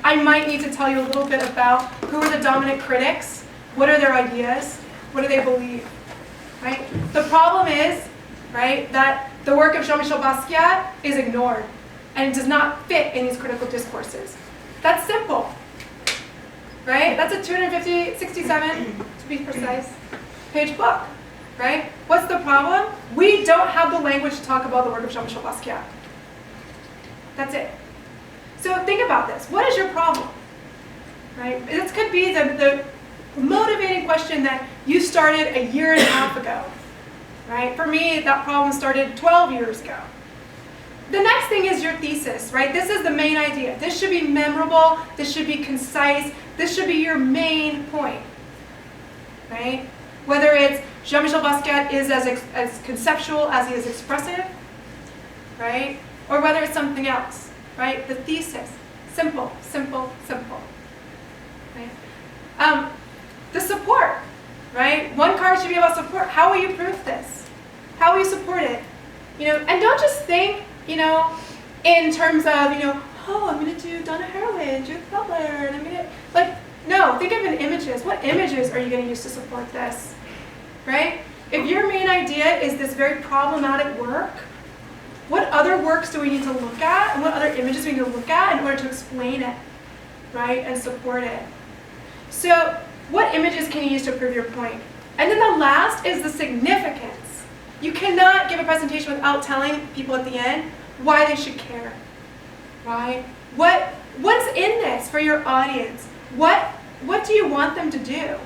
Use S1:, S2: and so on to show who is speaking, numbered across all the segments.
S1: I might need to tell you a little bit about who are the dominant critics, what are their ideas, what do they believe, right? The problem is, right, that the work of Jean-Michel Basquiat is ignored and it does not fit in these critical discourses. That's simple, right? That's a 267, to be precise, page book, right? What's the problem? We don't have the language to talk about the work of Jean-Michel Basquiat. That's it. So think about this. What is your problem? Right? This could be the motivating question that you started a year and a half ago. Right? For me, that problem started 12 years ago. The next thing is your thesis, right? This is the main idea. This should be memorable. This should be concise. This should be your main point. Right? Whether it's Jean-Michel Basquiat is as conceptual as he is expressive, right? Or whether it's something else, right? The thesis, simple, simple, simple, right? The support, right? One card should be about support. How will you prove this? How will you support it? You know, and don't just think, you know, in terms of, you know, oh, I'm going to do Donna Haraway, Judith Butler, and I'm going to, like, no, think of in images. What images are you going to use to support this, right? If your main idea is this very problematic work, what other works do we need to look at, and what other images do we need to look at in order to explain it, right, and support it? So what images can you use to prove your point? And then the last is the significance. You cannot give a presentation without telling people at the end why they should care, right? What's in this for your audience? What do you want them to do,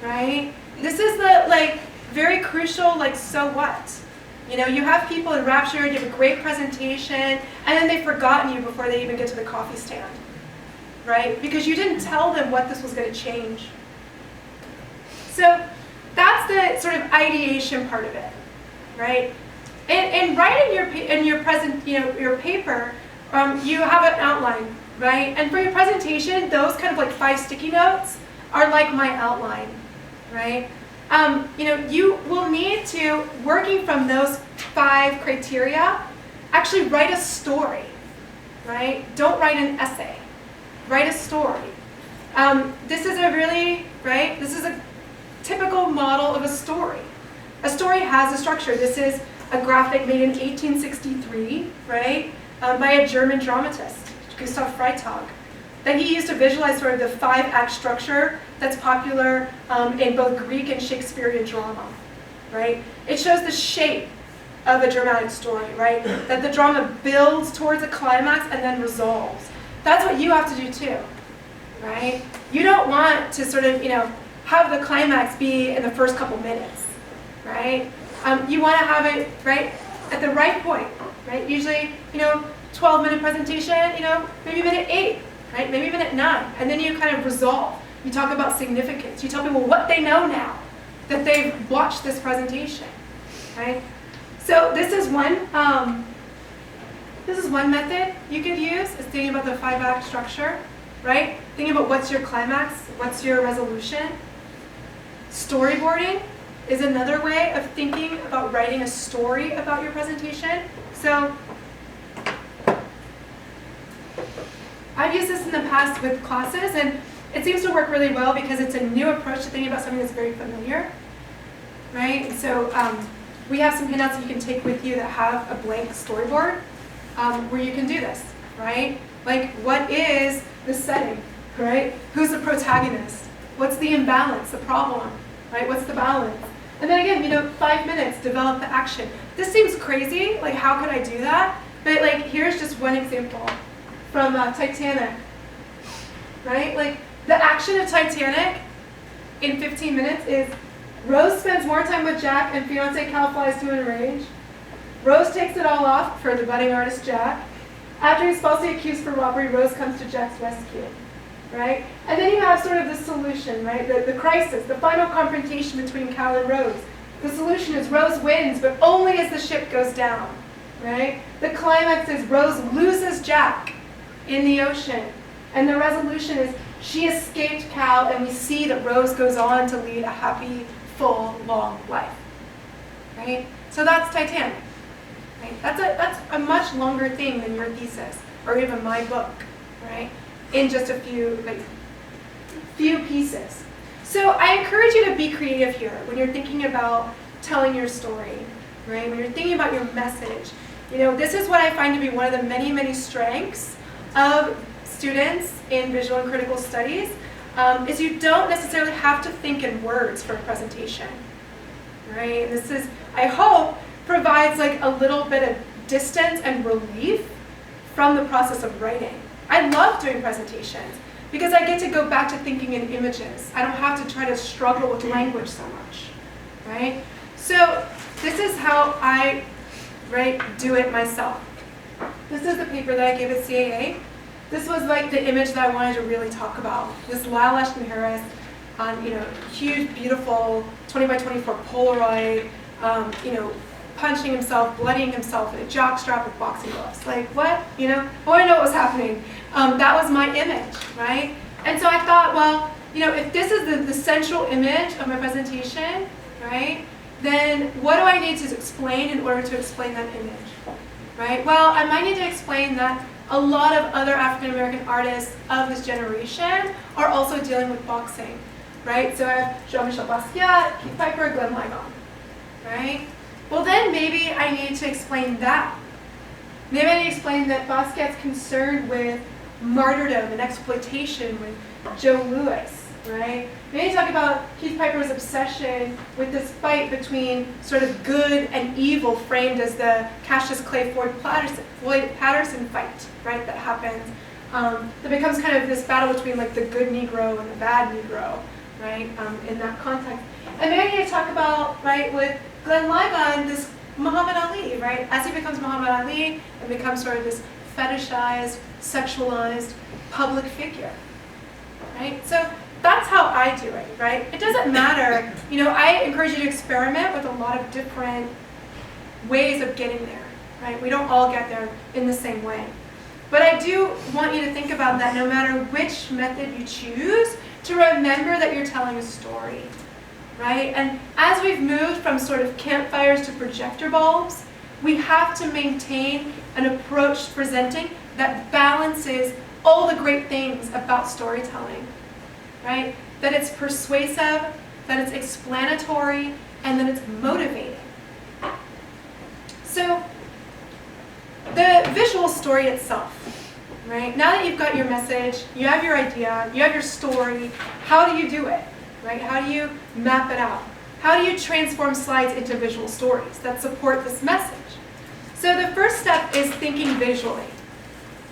S1: right? This is the, like, very crucial, like, so what? You know, you have people enraptured, you have a great presentation, and then they've forgotten you before they even get to the coffee stand, right? Because you didn't tell them what this was going to change. So that's the sort of ideation part of it, right? And writing your paper, you have an outline, right? And for your presentation, those kind of like 5 sticky notes are like my outline, right? You know, you will need to, working from those 5 criteria, actually write a story, right? Don't write an essay. Write a story. This is a really, right? This is a typical model of a story. A story has a structure. This is a graphic made in 1863, right? By a German dramatist, Gustav Freytag, that he used to visualize sort of the 5-act structure that's popular in both Greek and Shakespearean drama, right? It shows the shape of a dramatic story, right? That the drama builds towards a climax and then resolves. That's what you have to do too, right? You don't want to sort of, you know, have the climax be in the first couple minutes, right? You want to have it, right, at the right point, right? Usually, you know, 12-minute presentation, you know, maybe minute 8, right? Maybe minute 9, and then you kind of resolve. You talk about significance. You tell people what they know now that they've watched this presentation, right? So this is one method you could use, is thinking about the 5-act structure, right? Thinking about what's your climax, what's your resolution. Storyboarding is another way of thinking about writing a story about your presentation. So I've used this in the past with classes, and it seems to work really well because it's a new approach to thinking about something that's very familiar, right? So we have some handouts that you can take with you that have a blank storyboard where you can do this, right? Like, what is the setting, right? Who's the protagonist? What's the imbalance, the problem, right? What's the balance? And then again, you know, 5 minutes, develop the action. This seems crazy, like how could I do that? But like, here's just one example from Titanic, right? Like, the action of Titanic in 15 minutes is Rose spends more time with Jack and fiancé Cal flies to enrage. Rose takes it all off for the budding artist Jack. After he's falsely accused for robbery, Rose comes to Jack's rescue, right? And then you have sort of the solution, right? The crisis, the final confrontation between Cal and Rose. The solution is Rose wins, but only as the ship goes down, right? The climax is Rose loses Jack in the ocean. And the resolution is she escaped Cal, and we see that Rose goes on to lead a happy, full, long life, right? So that's Titanic, right? That's a much longer thing than your thesis, or even my book, right? in just a few pieces. So I encourage you to be creative here when you're thinking about telling your story, right? When you're thinking about your message. This is what I find to be one of the many, many strengths of students in visual and critical studies, is you don't necessarily have to think in words for a presentation, right? This is, I hope, provides like a little bit of distance and relief from the process of writing. I love doing presentations because I get to go back to thinking in images. I don't have to try to struggle with language so much, right? So this is how I do it myself. This is the paper that I gave at CAA. This was like the image that I wanted to really talk about. This Lyle Ashton Harris on, huge, beautiful 20 by 24 Polaroid, punching himself, bloodying himself in a jockstrap with boxing gloves. Like, what? I want to know what was happening. That was my image, right? And so I thought, well, if this is the central image of my presentation, right, then what do I need to explain in order to explain that image, right? Well, I might need to explain that a lot of other African American artists of this generation are also dealing with boxing, right? So I have Jean-Michel Basquiat, Keith Piper, Glenn Ligon, right? Well, then maybe I need to explain that. Maybe I need to explain that Basquiat's concerned with martyrdom and exploitation with Joe Louis, right? Maybe talk about Keith Piper's obsession with this fight between sort of good and evil, framed as the Cassius Clay Floyd Patterson fight, right? That happens. That becomes kind of this battle between like the good Negro and the bad Negro, right? In that context. And maybe I need to talk about, right, with Glenn Ligon, this Muhammad Ali, right? As he becomes Muhammad Ali, and becomes sort of this fetishized, sexualized public figure, right? So that's how I do it, right? It doesn't matter. I encourage you to experiment with a lot of different ways of getting there, right? We don't all get there in the same way. But I do want you to think about that no matter which method you choose, to remember that you're telling a story, right? And as we've moved from sort of campfires to projector bulbs, we have to maintain an approach to presenting that balances all the great things about storytelling, right? That it's persuasive, that it's explanatory, and that it's motivating. So the visual story itself, right? Now that you've got your message, you have your idea, you have your story, how do you do it, right? How do you map it out? How do you transform slides into visual stories that support this message? So the first step is thinking visually,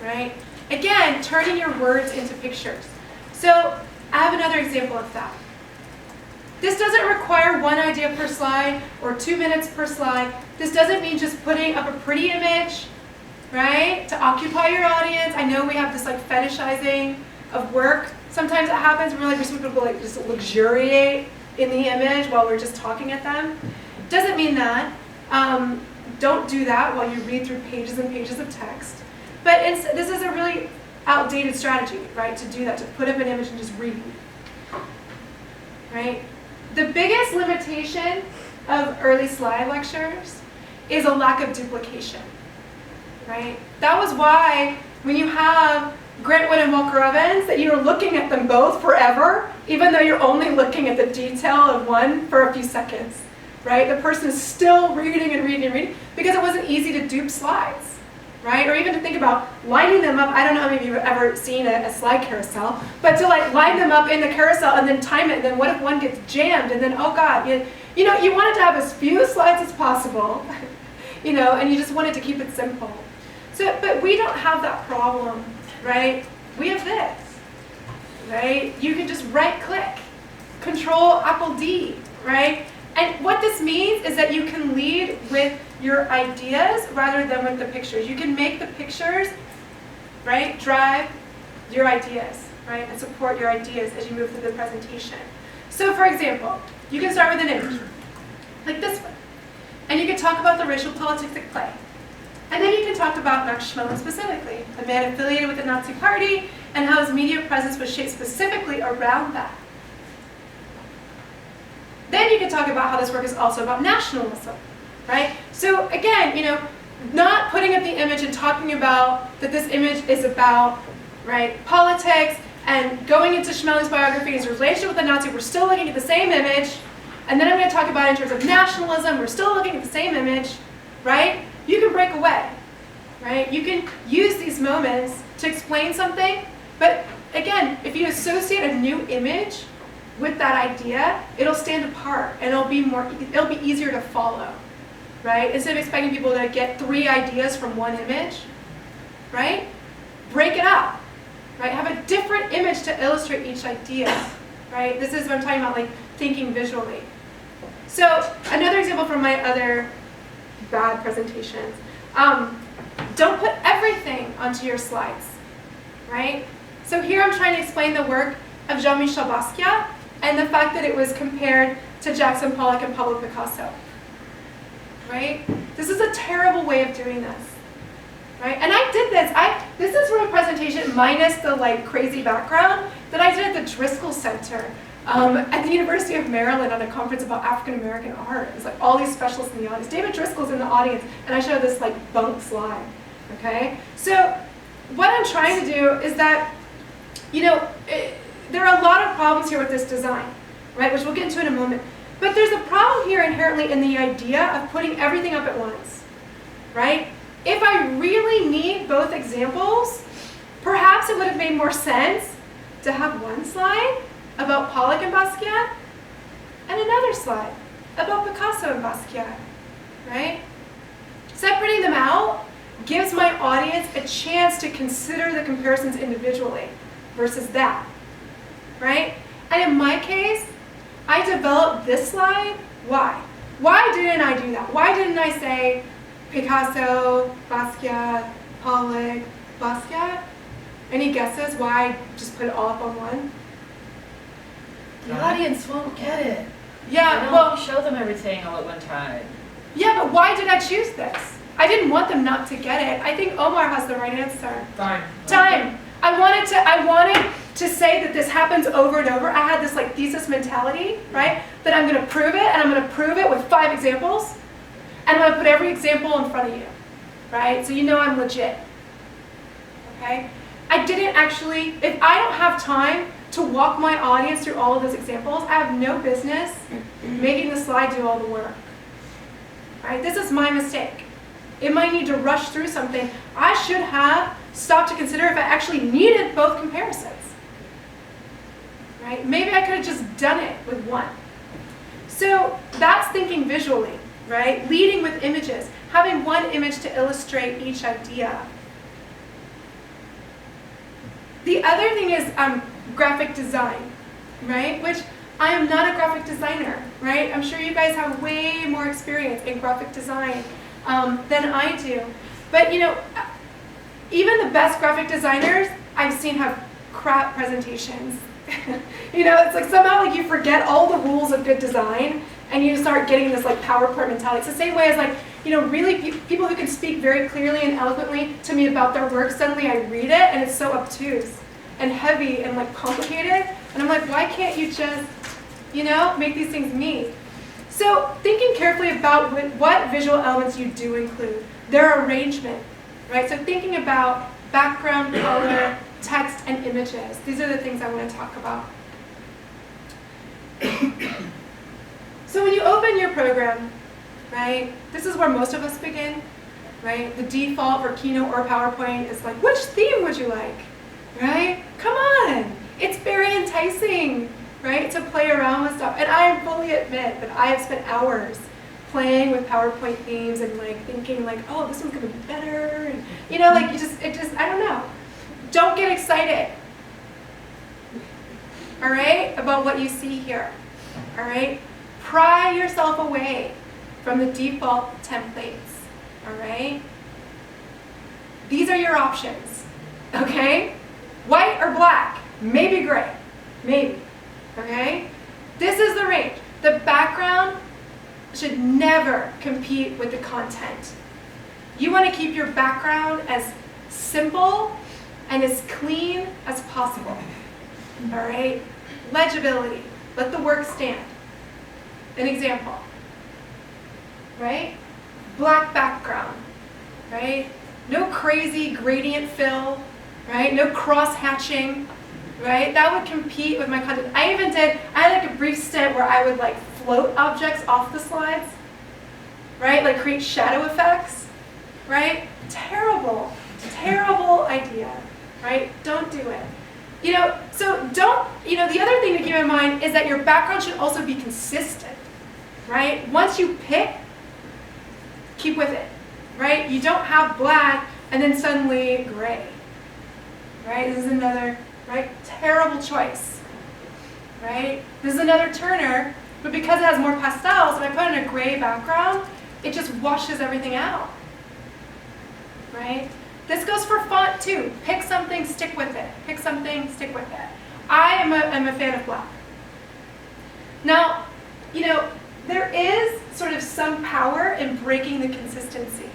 S1: right? Again, turning your words into pictures. So I have another example of that. This doesn't require one idea per slide or 2 minutes per slide. This doesn't mean just putting up a pretty image, right, to occupy your audience. I know we have this like fetishizing of work. Sometimes it happens. We're just people like just luxuriate in the image while we're just talking at them. Doesn't mean that. Don't do that while you read through pages and pages of text. But this is a really outdated strategy, right, to do that, to put up an image and just read, right? The biggest limitation of early slide lectures is a lack of duplication, right? That was why when you have Grant Wood and Walker Evans, that you're looking at them both forever, even though you're only looking at the detail of one for a few seconds, right? The person is still reading and reading and reading because it wasn't easy to dupe slides, right? Or even to think about lining them up. I don't know how many of you have ever seen a slide carousel, but to like line them up in the carousel and then time it, and then what if one gets jammed, and then, oh God, you wanted to have as few slides as possible, and you just wanted to keep it simple. So, but we don't have that problem, right? We have this, right? You can just right-click, Control Apple D, right? And what this means is that you can lead with your ideas rather than with the pictures. You can make the pictures, right, drive your ideas, right, and support your ideas as you move through the presentation. So for example, you can start with an image, like this one. And you can talk about the racial politics at play. And then you can talk about Max Schmeling specifically, a man affiliated with the Nazi Party, and how his media presence was shaped specifically around that. Then you can talk about how this work is also about nationalism, right? So again, not putting up the image and talking about that this image is about right? Politics and going into Schmeling's biography, his relationship with the Nazi, we're still looking at the same image. And then I'm going to talk about it in terms of nationalism, we're still looking at the same image, right? You can break away, right? You can use these moments to explain something, but again, if you associate a new image with that idea, it'll stand apart and it'll be easier to follow, right? Instead of expecting people to get 3 ideas from one image, right? Break it up, right? Have a different image to illustrate each idea, right? This is what I'm talking about, like thinking visually. So another example from my other bad presentations. Don't put everything onto your slides, right? So here I'm trying to explain the work of Jean-Michel Basquiat and the fact that it was compared to Jackson Pollock and Pablo Picasso, right? This is a terrible way of doing this, right? And I did this. This is from a presentation minus the like crazy background that I did at the Driscoll Center at the University of Maryland on a conference about African American art. It was like all these specialists in the audience. David Driscoll's in the audience, and I showed this like bunk slide. Okay, so what I'm trying to do is that, there are a lot of problems here with this design, right? Which we'll get into in a moment. But there's a problem here inherently in the idea of putting everything up at once, right? If I really need both examples, perhaps it would have made more sense to have one slide about Pollock and Basquiat and another slide about Picasso and Basquiat, right? Separating them out gives my audience a chance to consider the comparisons individually versus that, right? And in my case, I developed this slide. Why? Why didn't I do that? Why didn't I say Picasso, Basquiat, Pollock, Basquiat? Any guesses why I just put it all up on one?
S2: The audience won't get it.
S1: Yeah, well,
S2: show them everything all at one time.
S1: Yeah, but why did I choose this? I didn't want them not to get it. I think Omar has the right answer. Time. I wanted to say that this happens over and over. I had this like thesis mentality, right? That I'm going to prove it, and I'm going to prove it with 5 examples, and I'm going to put every example in front of you, right? So you know I'm legit. Okay? I didn't actually. If I don't have time to walk my audience through all of those examples, I have no business making the slide do all the work. Right? This is my mistake. It might need to rush through something. I should have stopped to consider if I actually needed both comparisons. Right? Maybe I could have just done it with one. So that's thinking visually, right? Leading with images, having one image to illustrate each idea. The other thing is graphic design, right? Which I am not a graphic designer, right? I'm sure you guys have way more experience in graphic design than I do. But even the best graphic designers I've seen have crap presentations. It's like somehow like you forget all the rules of good design and you start getting this like PowerPoint mentality. It's the same way as like, really people who can speak very clearly and eloquently to me about their work, suddenly I read it and it's so obtuse and heavy and like complicated. And I'm like, why can't you just, make these things meet? So thinking carefully about what visual elements you do include, their arrangement, right? So thinking about background, color, text, and images. These are the things I want to talk about. So when you open your program, right, this is where most of us begin, right? The default for Keynote or PowerPoint is like, which theme would you like, right? Come on, it's very enticing, right, to play around with stuff. And I fully admit that I have spent hours playing with PowerPoint themes and like thinking like, oh, this one's gonna be better, and I don't know. Don't get excited, all right, about what you see here, all right? Pry yourself away from the default templates, all right? These are your options, okay? White or black, maybe gray, maybe, okay? This is the range. The background should never compete with the content. You want to keep your background as simple and as clean as possible, all right? Legibility, let the work stand. An example, right? Black background, right? No crazy gradient fill, right? No cross-hatching, right? That would compete with my content. I had like a brief stint where I would like float objects off the slides, right? Like create shadow effects, right? Terrible, terrible idea, right? Don't do it. So don't, the other thing to keep in mind is that your background should also be consistent, right? Once you pick, keep with it, right? You don't have black and then suddenly gray, right? This is another, right? Terrible choice, right? This is another Turner, but because it has more pastels, if I put in a gray background, it just washes everything out, right? This goes for font too. Pick something, stick with it. Pick something, stick with it. I'm a fan of black. Now, there is sort of some power in breaking the consistency,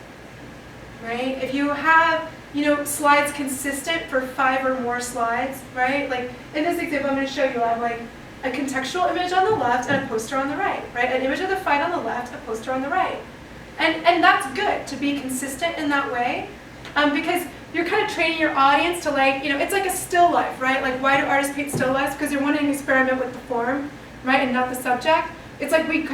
S1: right? If you have, slides consistent for 5 or more slides, right? Like in this example, I'm going to show you, I have like a contextual image on the left and a poster on the right, right? An image of the fight on the left, a poster on the right. And that's good to be consistent in that way. Because you're kind of training your audience to it's like a still life, right? Like why do artists paint still lifes? Because they're wanting to experiment with the form, right, and not the subject. It's like we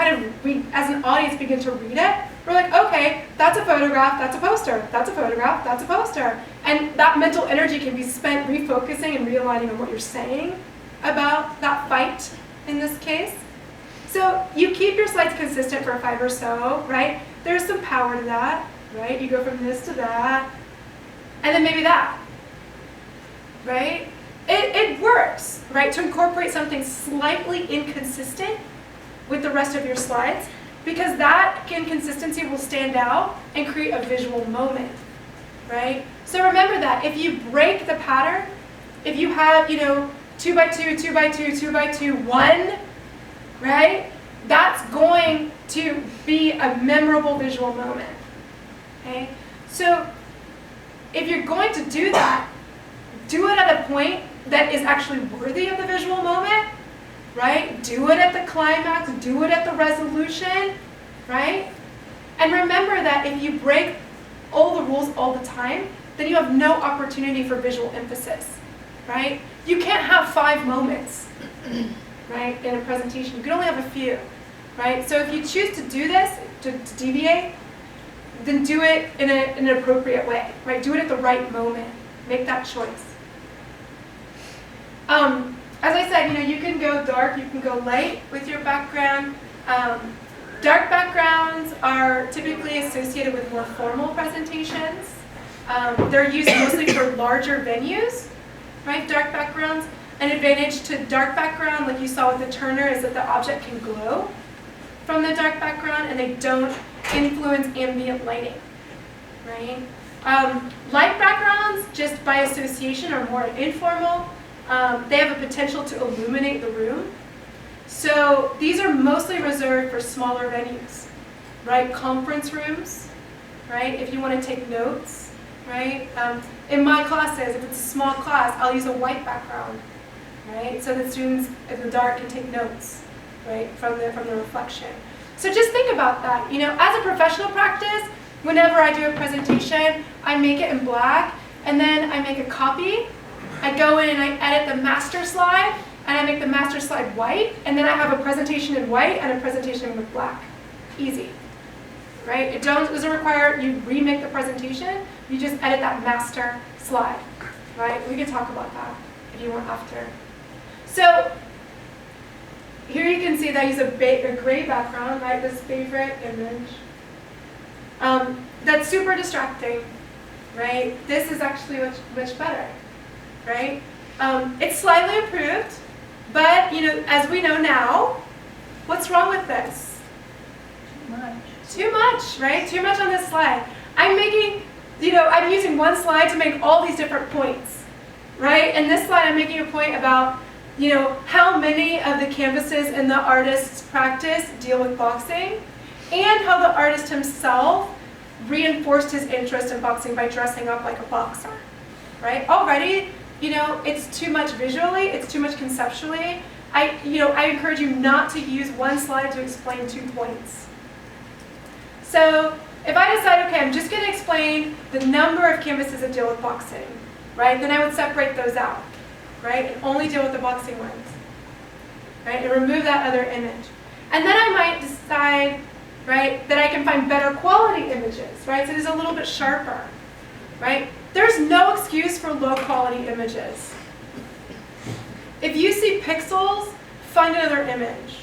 S1: as an audience begin to read it. We're like, okay, that's a photograph, that's a poster, that's a photograph, that's a poster. And that mental energy can be spent refocusing and realigning on what you're saying about that fight in this case. So you keep your slides consistent for 5 or so, right? There's some power to that, right? You go from this to that. And then maybe that, right? It works, right, to incorporate something slightly inconsistent with the rest of your slides, because that inconsistency will stand out and create a visual moment, right? So remember that if you break the pattern, if you have, 2 by 2, 2 by 2, 2 by 2, 1, right? That's going to be a memorable visual moment, okay? So if you're going to do that, do it at a point that is actually worthy of the visual moment, right? Do it at the climax, do it at the resolution, right? And remember that if you break all the rules all the time, then you have no opportunity for visual emphasis, right? You can't have 5 moments, right, in a presentation. You can only have a few, right? So if you choose to do this, to deviate, then do it in an appropriate way, right? Do it at the right moment. Make that choice. As I said, you can go dark, you can go light with your background. Dark backgrounds are typically associated with more formal presentations. They're used mostly for larger venues, right? Dark backgrounds. An advantage to dark background, like you saw with the Turner, is that the object can glow from the dark background and they don't influence ambient lighting, right? Light backgrounds, just by association, are more informal. They have a potential to illuminate the room. So these are mostly reserved for smaller venues, right? Conference rooms, right? If you want to take notes, right? In my classes, if it's a small class, I'll use a white background, right? So that students in the dark can take notes, right? From the reflection. So just think about that. As a professional practice, whenever I do a presentation, I make it in black, and then I make a copy. I go in and I edit the master slide, and I make the master slide white, and then I have a presentation in white and a presentation with black. Easy, right? It doesn't require you remake the presentation. You just edit that master slide, right? We can talk about that if you want after. So here you can see that I use a gray background, right? This favorite image. That's super distracting, right? This is actually much better, right? It's slightly improved, but as we know now, what's wrong with this? Too much, right? Too much on this slide. I'm using one slide to make all these different points, right? And this slide I'm making a point about how many of the canvases in the artist's practice deal with boxing, and how the artist himself reinforced his interest in boxing by dressing up like a boxer, right? Already, it's too much visually, it's too much conceptually. I encourage you not to use one slide to explain 2 points. So if I decide, okay, I'm just going to explain the number of canvases that deal with boxing, right, then I would separate those out, right, and only deal with the boxing ones, right, and remove that other image. And then I might decide, right, that I can find better quality images, right, so it's a little bit sharper, right. There's no excuse for low quality images. If you see pixels, find another image,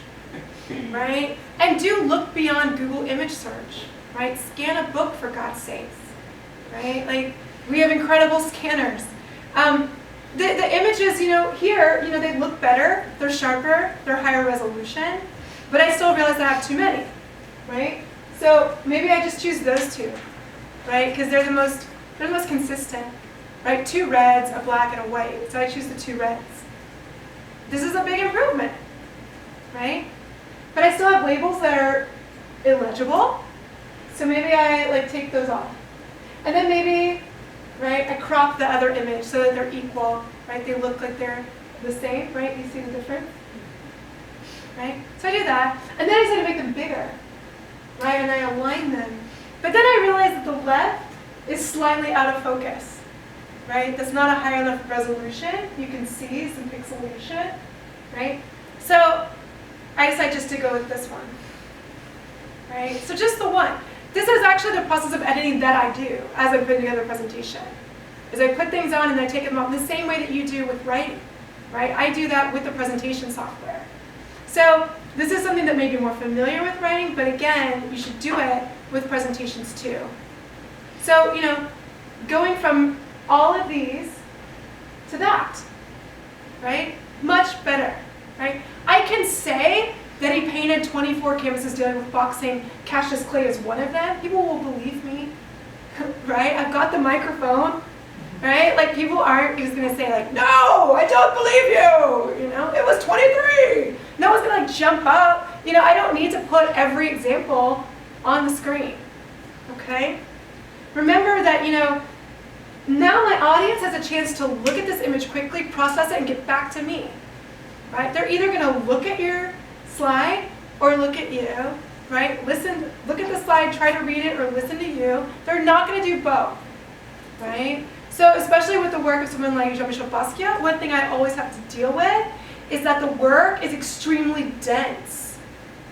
S1: right, and do look beyond Google image search, right, scan a book for God's sakes, right, like we have incredible scanners. The images, here, they look better, they're sharper, they're higher resolution, but I still realize I have too many, right? So maybe I just choose those two, right? Because they're the most consistent, right? 2 reds, a black, and a white. So I choose the 2 reds. This is a big improvement, right? But I still have labels that are illegible, so maybe I take those off. And then maybe, right, I crop the other image so that they're equal, right? They look like they're the same, right? You see the difference? Right? So I do that, and then I decide to make them bigger, right? And I align them. But then I realize that the left is slightly out of focus, right? That's not a high enough resolution. You can see some pixelation, right? So I decide just to go with this one, right? So just the one. This is actually the process of editing that I do as I put together a presentation. Is I put things on and I take them off the same way that you do with writing, right? I do that with the presentation software. So this is something that may be more familiar with writing, but again, you should do it with presentations too. So, going from all of these to that, right? Much better, right? I can say that he painted 24 canvases dealing with boxing. Cassius Clay is one of them. People will believe me, right? I've got the microphone, right? Like people aren't just gonna say like, no, I don't believe you. It was 23. No one's gonna jump up. I don't need to put every example on the screen. Okay? Remember that now my audience has a chance to look at this image quickly, process it, and get back to me. Right? They're either gonna look at your slide or look at you, right? Look at the slide, try to read it, or listen to you. They're not going to do both, right? So especially with the work of someone like Jean-Michel Basquiat, one thing I always have to deal with is that the work is extremely dense,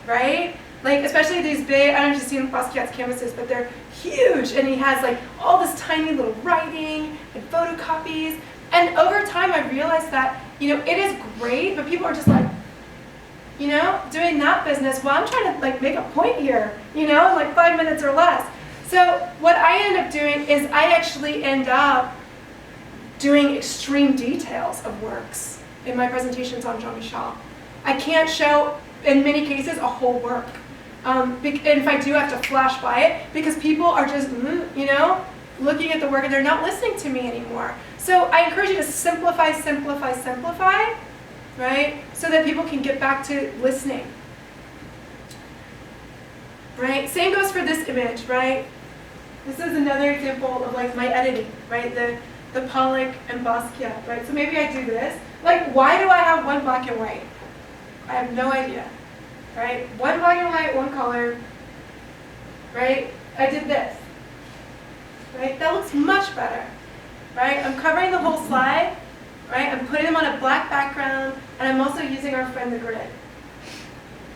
S1: right? Like especially these big, I don't know if you've seen Basquiat's canvases, but they're huge, and he has like all this tiny little writing and photocopies. And over time I realized that, it is great, but people are just like, doing that business. Well, I'm trying to make a point here, in like 5 minutes or less. So what I end up doing is I actually end up doing extreme details of works in my presentations on Jean-Michel. I can't show, in many cases, a whole work. And if I do, I have to flash by it because people are just, looking at the work and they're not listening to me anymore. So I encourage you to simplify, simplify, simplify, right? So that people can get back to listening. Right? Same goes for this image, right? This is another example of my editing, right? The Pollock and Basquiat, right? So maybe I do this. Why do I have one black and white? I have no idea, right? One black and white, one color, right? I did this, right? That looks much better, right? I'm covering the whole slide, right? I'm putting them on a black background, and I'm also using our friend the grid,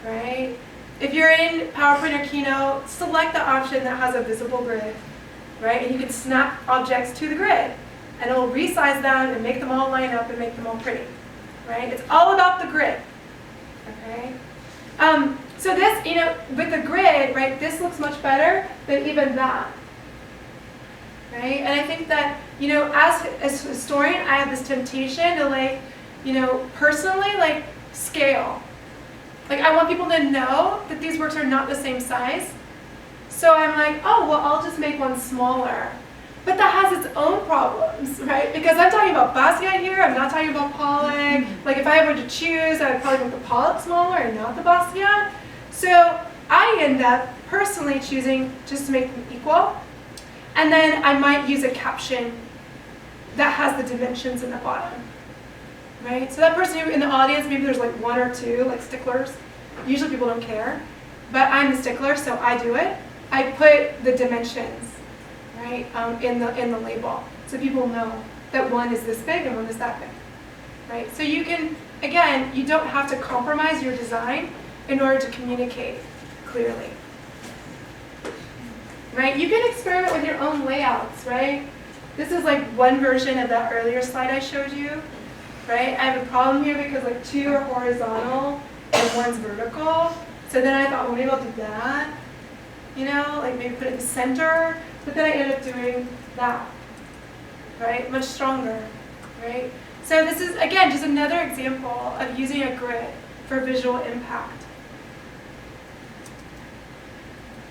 S1: right? If you're in PowerPoint or Keynote, select the option that has a visible grid, right? And you can snap objects to the grid, and it will resize them and make them all line up and make them all pretty, right? It's all about the grid, okay? So this, with the grid, right, this looks much better than even that, right? And I think that, as a historian, I have this temptation to personally, scale. I want people to know that these works are not the same size. So I'm like, oh, well, I'll just make one smaller. But that has its own problems, right? Because I'm talking about Basquiat here, I'm not talking about Pollock. If I were to choose, I would probably make the Pollock smaller and not the Basquiat. So I end up personally choosing just to make them equal. And then I might use a caption that has the dimensions in the bottom, right? So that person who in the audience, maybe there's one or two sticklers. Usually people don't care, but I'm the stickler, so I do it. I put the dimensions, right, in the label, so people know that one is this big and one is that big, right? So you can, again, you don't have to compromise your design in order to communicate clearly, right? You can experiment with your own layouts, right? This is like one version of that earlier slide I showed you, right? I have a problem here because like 2 are horizontal and 1's vertical. So then I thought, well, maybe I'll do that, you know, like maybe put it in the center. But then I ended up doing that, right? Much stronger, right? So this is, again, just another example of using a grid for visual impact.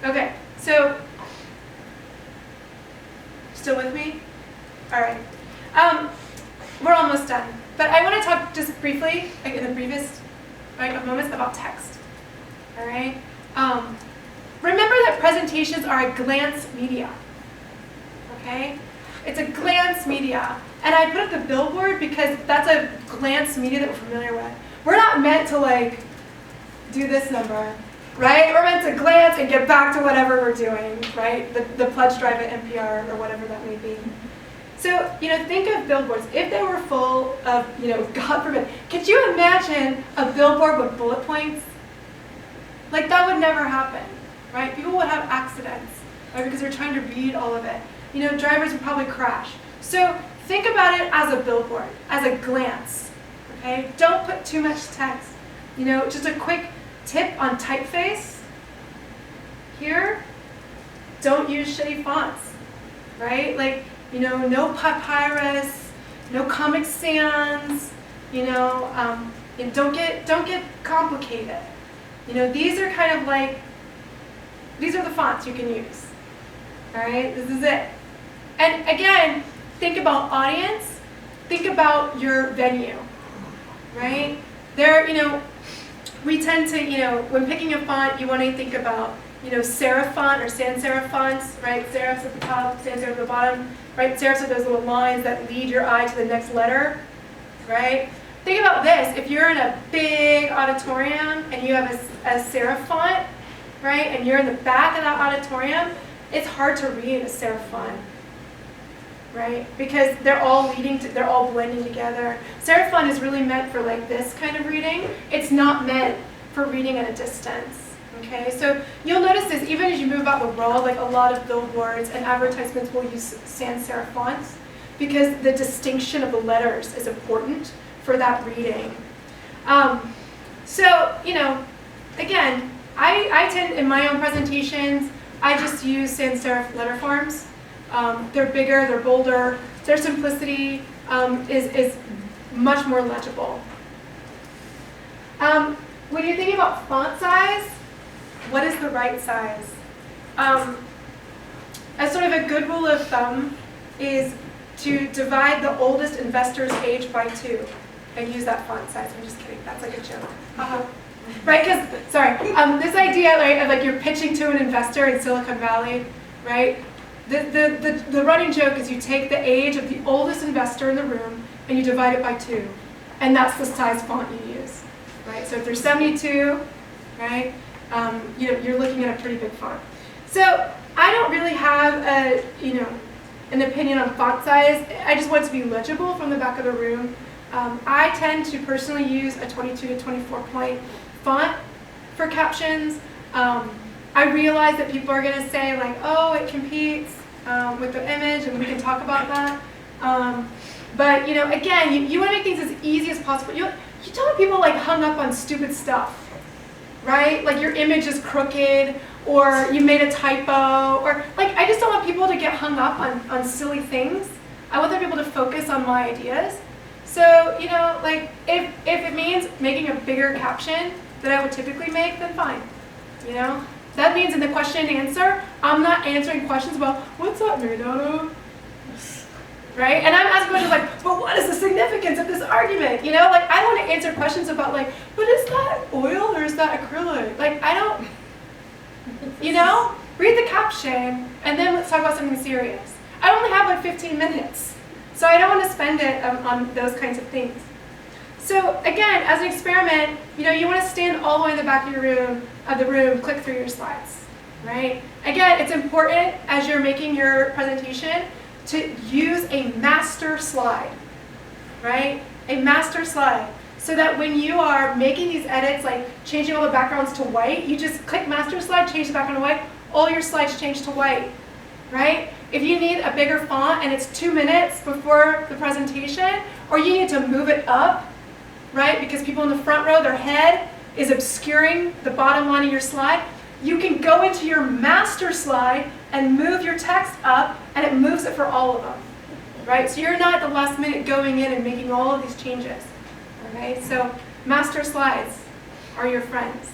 S1: Okay, so, still with me? All right. We're almost done. But I want to talk just briefly, like in the briefest moments, about text. All right? Remember that presentations are a glance media. Okay? It's a glance media. And I put up the billboard because that's a glance media that we're familiar with. We're not meant to like do this number, right? We're meant to glance and get back to whatever we're doing, right? The pledge drive at NPR or whatever that may be. So, you know, think of billboards. If they were full of, you know, God forbid, could you imagine a billboard with bullet points? Like that would never happen, right? People would have accidents, right? Because they're trying to read all of it. You know, drivers would probably crash. So think about it as a billboard, as a glance, okay? Don't put too much text. You know, just a quick tip on typeface. Here, don't use shitty fonts, right? Like, you know, no papyrus, no Comic Sans, you know, and don't get complicated. You know, these are kind of like, these are the fonts you can use. All right, this is it. And again, think about audience, think about your venue, right? There, you know, we tend to, you know, when picking a font, you want to think about, you know, serif font or sans serif fonts, right? Serifs at the top, sans serif at the bottom, right? Serifs are those little lines that lead your eye to the next letter, right? Think about this. If you're in a big auditorium and you have a serif font, right, and you're in the back of that auditorium, it's hard to read a serif font, right? Because they're all blending together. Serif font is really meant for like this kind of reading. It's not meant for reading at a distance. Okay, so you'll notice this even as you move about the world, like a lot of billboards and advertisements will use sans serif fonts because the distinction of the letters is important for that reading. So, you know, again, I tend, in my own presentations, I just use sans serif letter forms. They're bigger, they're bolder, their simplicity is much more legible. When you're thinking about font size, what is the right size? As sort of a good rule of thumb is to divide the oldest investor's age by 2 and use that font size. I'm just kidding, that's like a joke. Right, because, sorry, this idea, right, of like you're pitching to an investor in Silicon Valley, right? The running joke is you take the age of the oldest investor in the room and you divide it by 2. And that's the size font you use, right? So if there's 72, right, you know, you're looking at a pretty big font. So I don't really have a, you know, an opinion on font size. I just want it to be legible from the back of the room. I tend to personally use a 22 to 24 point font for captions. I realize that people are going to say like, oh, it competes with the image, and we can talk about that. But you know, again, you want to make things as easy as possible. You don't want people like hung up on stupid stuff, right? Like your image is crooked, or you made a typo, or like I just don't want people to get hung up on silly things. I want them to be able to focus on my ideas. So, you know, like if it means making a bigger caption than I would typically make, then fine. You know? That means in the question and answer, I'm not answering questions about what's that made out of? Right? And I'm asking questions like, but what is the significance of this argument? You know, like I want to answer questions about like, but is that oil or is that acrylic? Like I don't, you know, read the caption and then let's talk about something serious. I only have like 15 minutes. So I don't want to spend it on those kinds of things. So again, as an experiment, you know, you want to stand all the way in the back of the room, click through your slides, right? Again, it's important as you're making your presentation to use a master slide, right? A master slide. So that when you are making these edits, like changing all the backgrounds to white, you just click master slide, change the background to white, all your slides change to white, right? If you need a bigger font and it's 2 minutes before the presentation, or you need to move it up, right? Because people in the front row, their head is obscuring the bottom line of your slide, you can go into your master slide and move your text up, and it moves it for all of them, right? So you're not at the last minute going in and making all of these changes. Right? So master slides are your friends.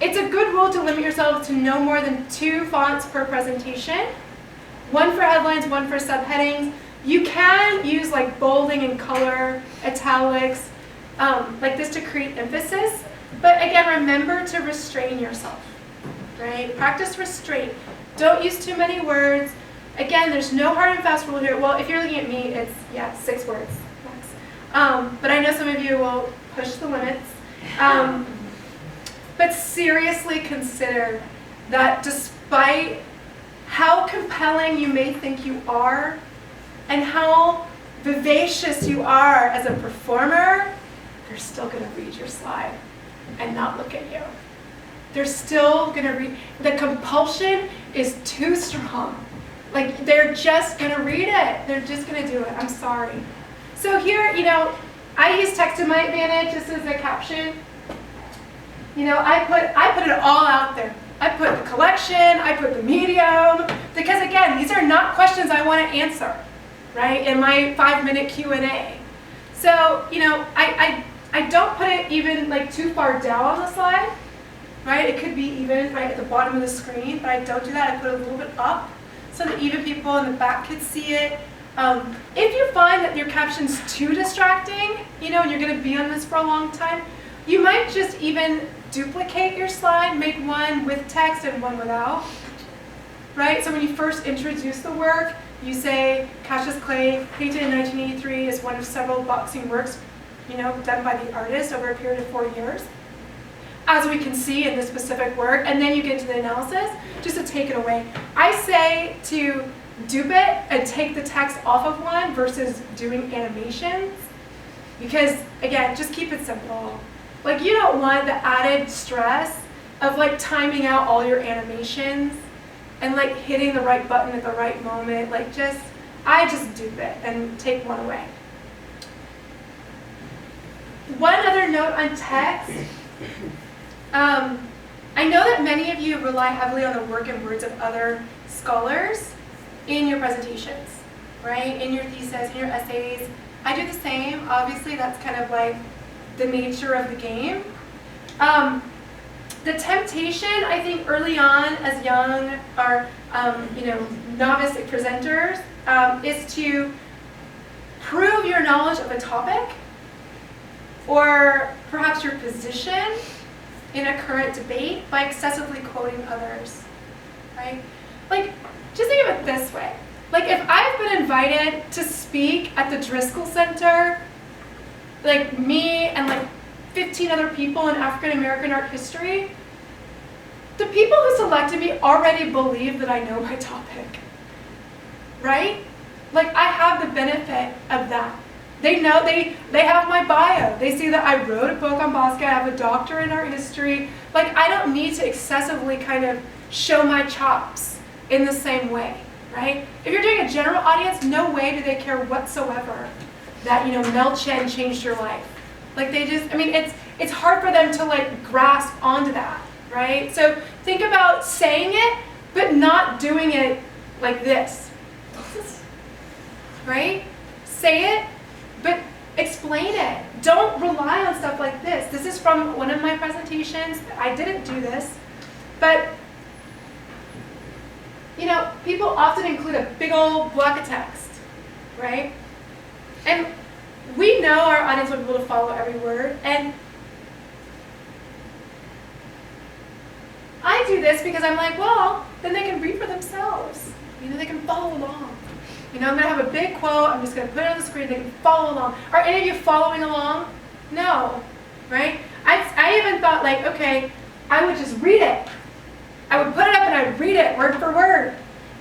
S1: It's a good rule to limit yourself to no more than 2 fonts per presentation. 1 for headlines, 1 for subheadings. You can use like bolding and color, italics, like this to create emphasis. But again, remember to restrain yourself. Right? Practice restraint. Don't use too many words. Again, there's no hard and fast rule here. Well, if you're looking at me, it's 6 words. But I know some of you will push the limits. But seriously consider that despite how compelling you may think you are and how vivacious you are as a performer, they're still going to read your slide and not look at you. They're still going to read. The compulsion is too strong. Like, they're just going to read it. They're just going to do it. I'm sorry. So here, I use text to my advantage just as a caption. I put it all out there. I put the collection, I put the medium, because again, these are not questions I want to answer, right, in my 5-minute Q&A. So, I don't put it even like too far down on the slide, right? It could be even right at the bottom of the screen, but I don't do that. I put it a little bit up so that even people in the back could see it. If you find that your caption's too distracting, and you're going to be on this for a long time, you might just even duplicate your slide, make one with text and one without, right? So when you first introduce the work, you say, Cassius Clay, painted in 1983, is one of several boxing works, done by the artist over a period of 4 years, as we can see in this specific work, and then you get into the analysis, just to take it away. I say to dupe it and take the text off of one versus doing animations, because again, just keep it simple. Like, you don't want the added stress of like timing out all your animations and like hitting the right button at the right moment. Like, I just dupe it and take one away. One other note on text. I know that many of you rely heavily on the work and words of other scholars in your presentations, right? In your thesis, in your essays. I do the same. Obviously, that's kind of like the nature of the game. The temptation, I think, early on as young or novice presenters is to prove your knowledge of a topic or perhaps your position in a current debate by excessively quoting others, right? Like, just think of it this way. Like, if I've been invited to speak at the Driscoll Center, like me and like 15 other people in African American art history, the people who selected me already believe that I know my topic, right? Like, I have the benefit of that. They know, they have my bio. They see that I wrote a book on Basquiat, I have a doctorate in art history. Like, I don't need to excessively kind of show my chops in the same way, right? If you're doing a general audience, no way do they care whatsoever that, Mel Chen changed your life. Like, they just, it's hard for them to like grasp onto that, right? So think about saying it, but not doing it like this, right? Say it, but explain it. Don't rely on stuff like this. This is from one of my presentations. I didn't do this, but people often include a big old block of text, right? And we know our audience will be able to follow every word, and I do this because I'm like, well, then they can read for themselves. They can follow along. I'm going to have a big quote, I'm just going to put it on the screen, they can follow along. Are any of you following along? No, right? I even thought like, okay, I would just read it. I would put it up and I'd read it word for word.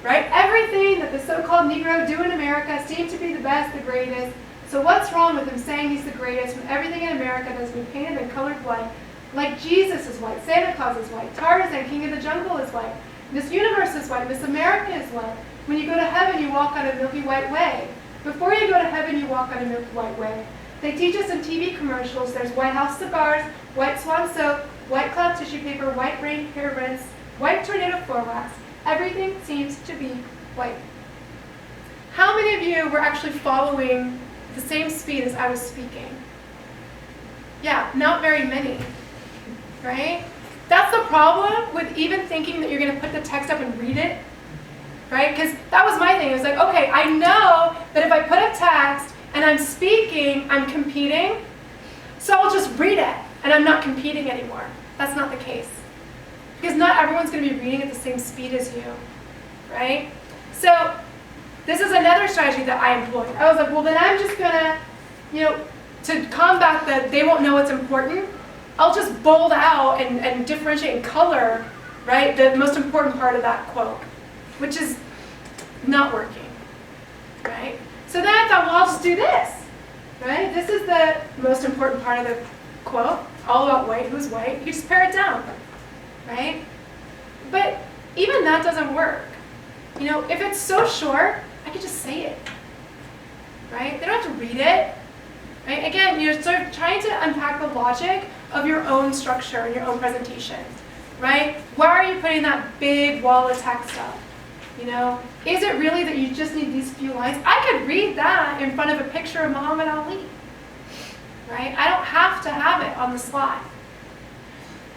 S1: right? Everything that the so-called Negro do in America seems to be the best, the greatest. So what's wrong with him saying he's the greatest when everything in America does be painted and colored white? Like Jesus is white, Santa Claus is white, Tarzan, King of the Jungle is white, Miss Universe is white, Miss America is white. When you go to heaven, you walk on a milky white way. Before you go to heaven, you walk on a milky white way. They teach us in TV commercials, there's White House cigars, white swan soap, white cloth tissue paper, white rain hair rinse, white tornado floor wax. Everything seems to be white. How many of you were actually following the same speed as I was speaking? Yeah, not very many, right? That's the problem with even thinking that you're going to put the text up and read it, right? Because that was my thing. It was like, okay, I know that if I put a text and I'm speaking, I'm competing, so I'll just read it, and I'm not competing anymore. That's not the case. Because not everyone's going to be reading at the same speed as you, right? So this is another strategy that I employed. I was like, well, then I'm just going to, to combat that they won't know what's important, I'll just bold out and differentiate and color, right, the most important part of that quote, which is not working, right? So then I thought, well, I'll just do this, right? This is the most important part of the quote, all about white, who's white. You just pare it down, right? But even that doesn't work. If it's so short, I could just say it, right? They don't have to read it, right? Again, you're sort of trying to unpack the logic of your own structure and your own presentation, right? Why are you putting that big wall of text up? Is it really that you just need these few lines? I could read that in front of a picture of Muhammad Ali, right? I don't have to have it on the slide.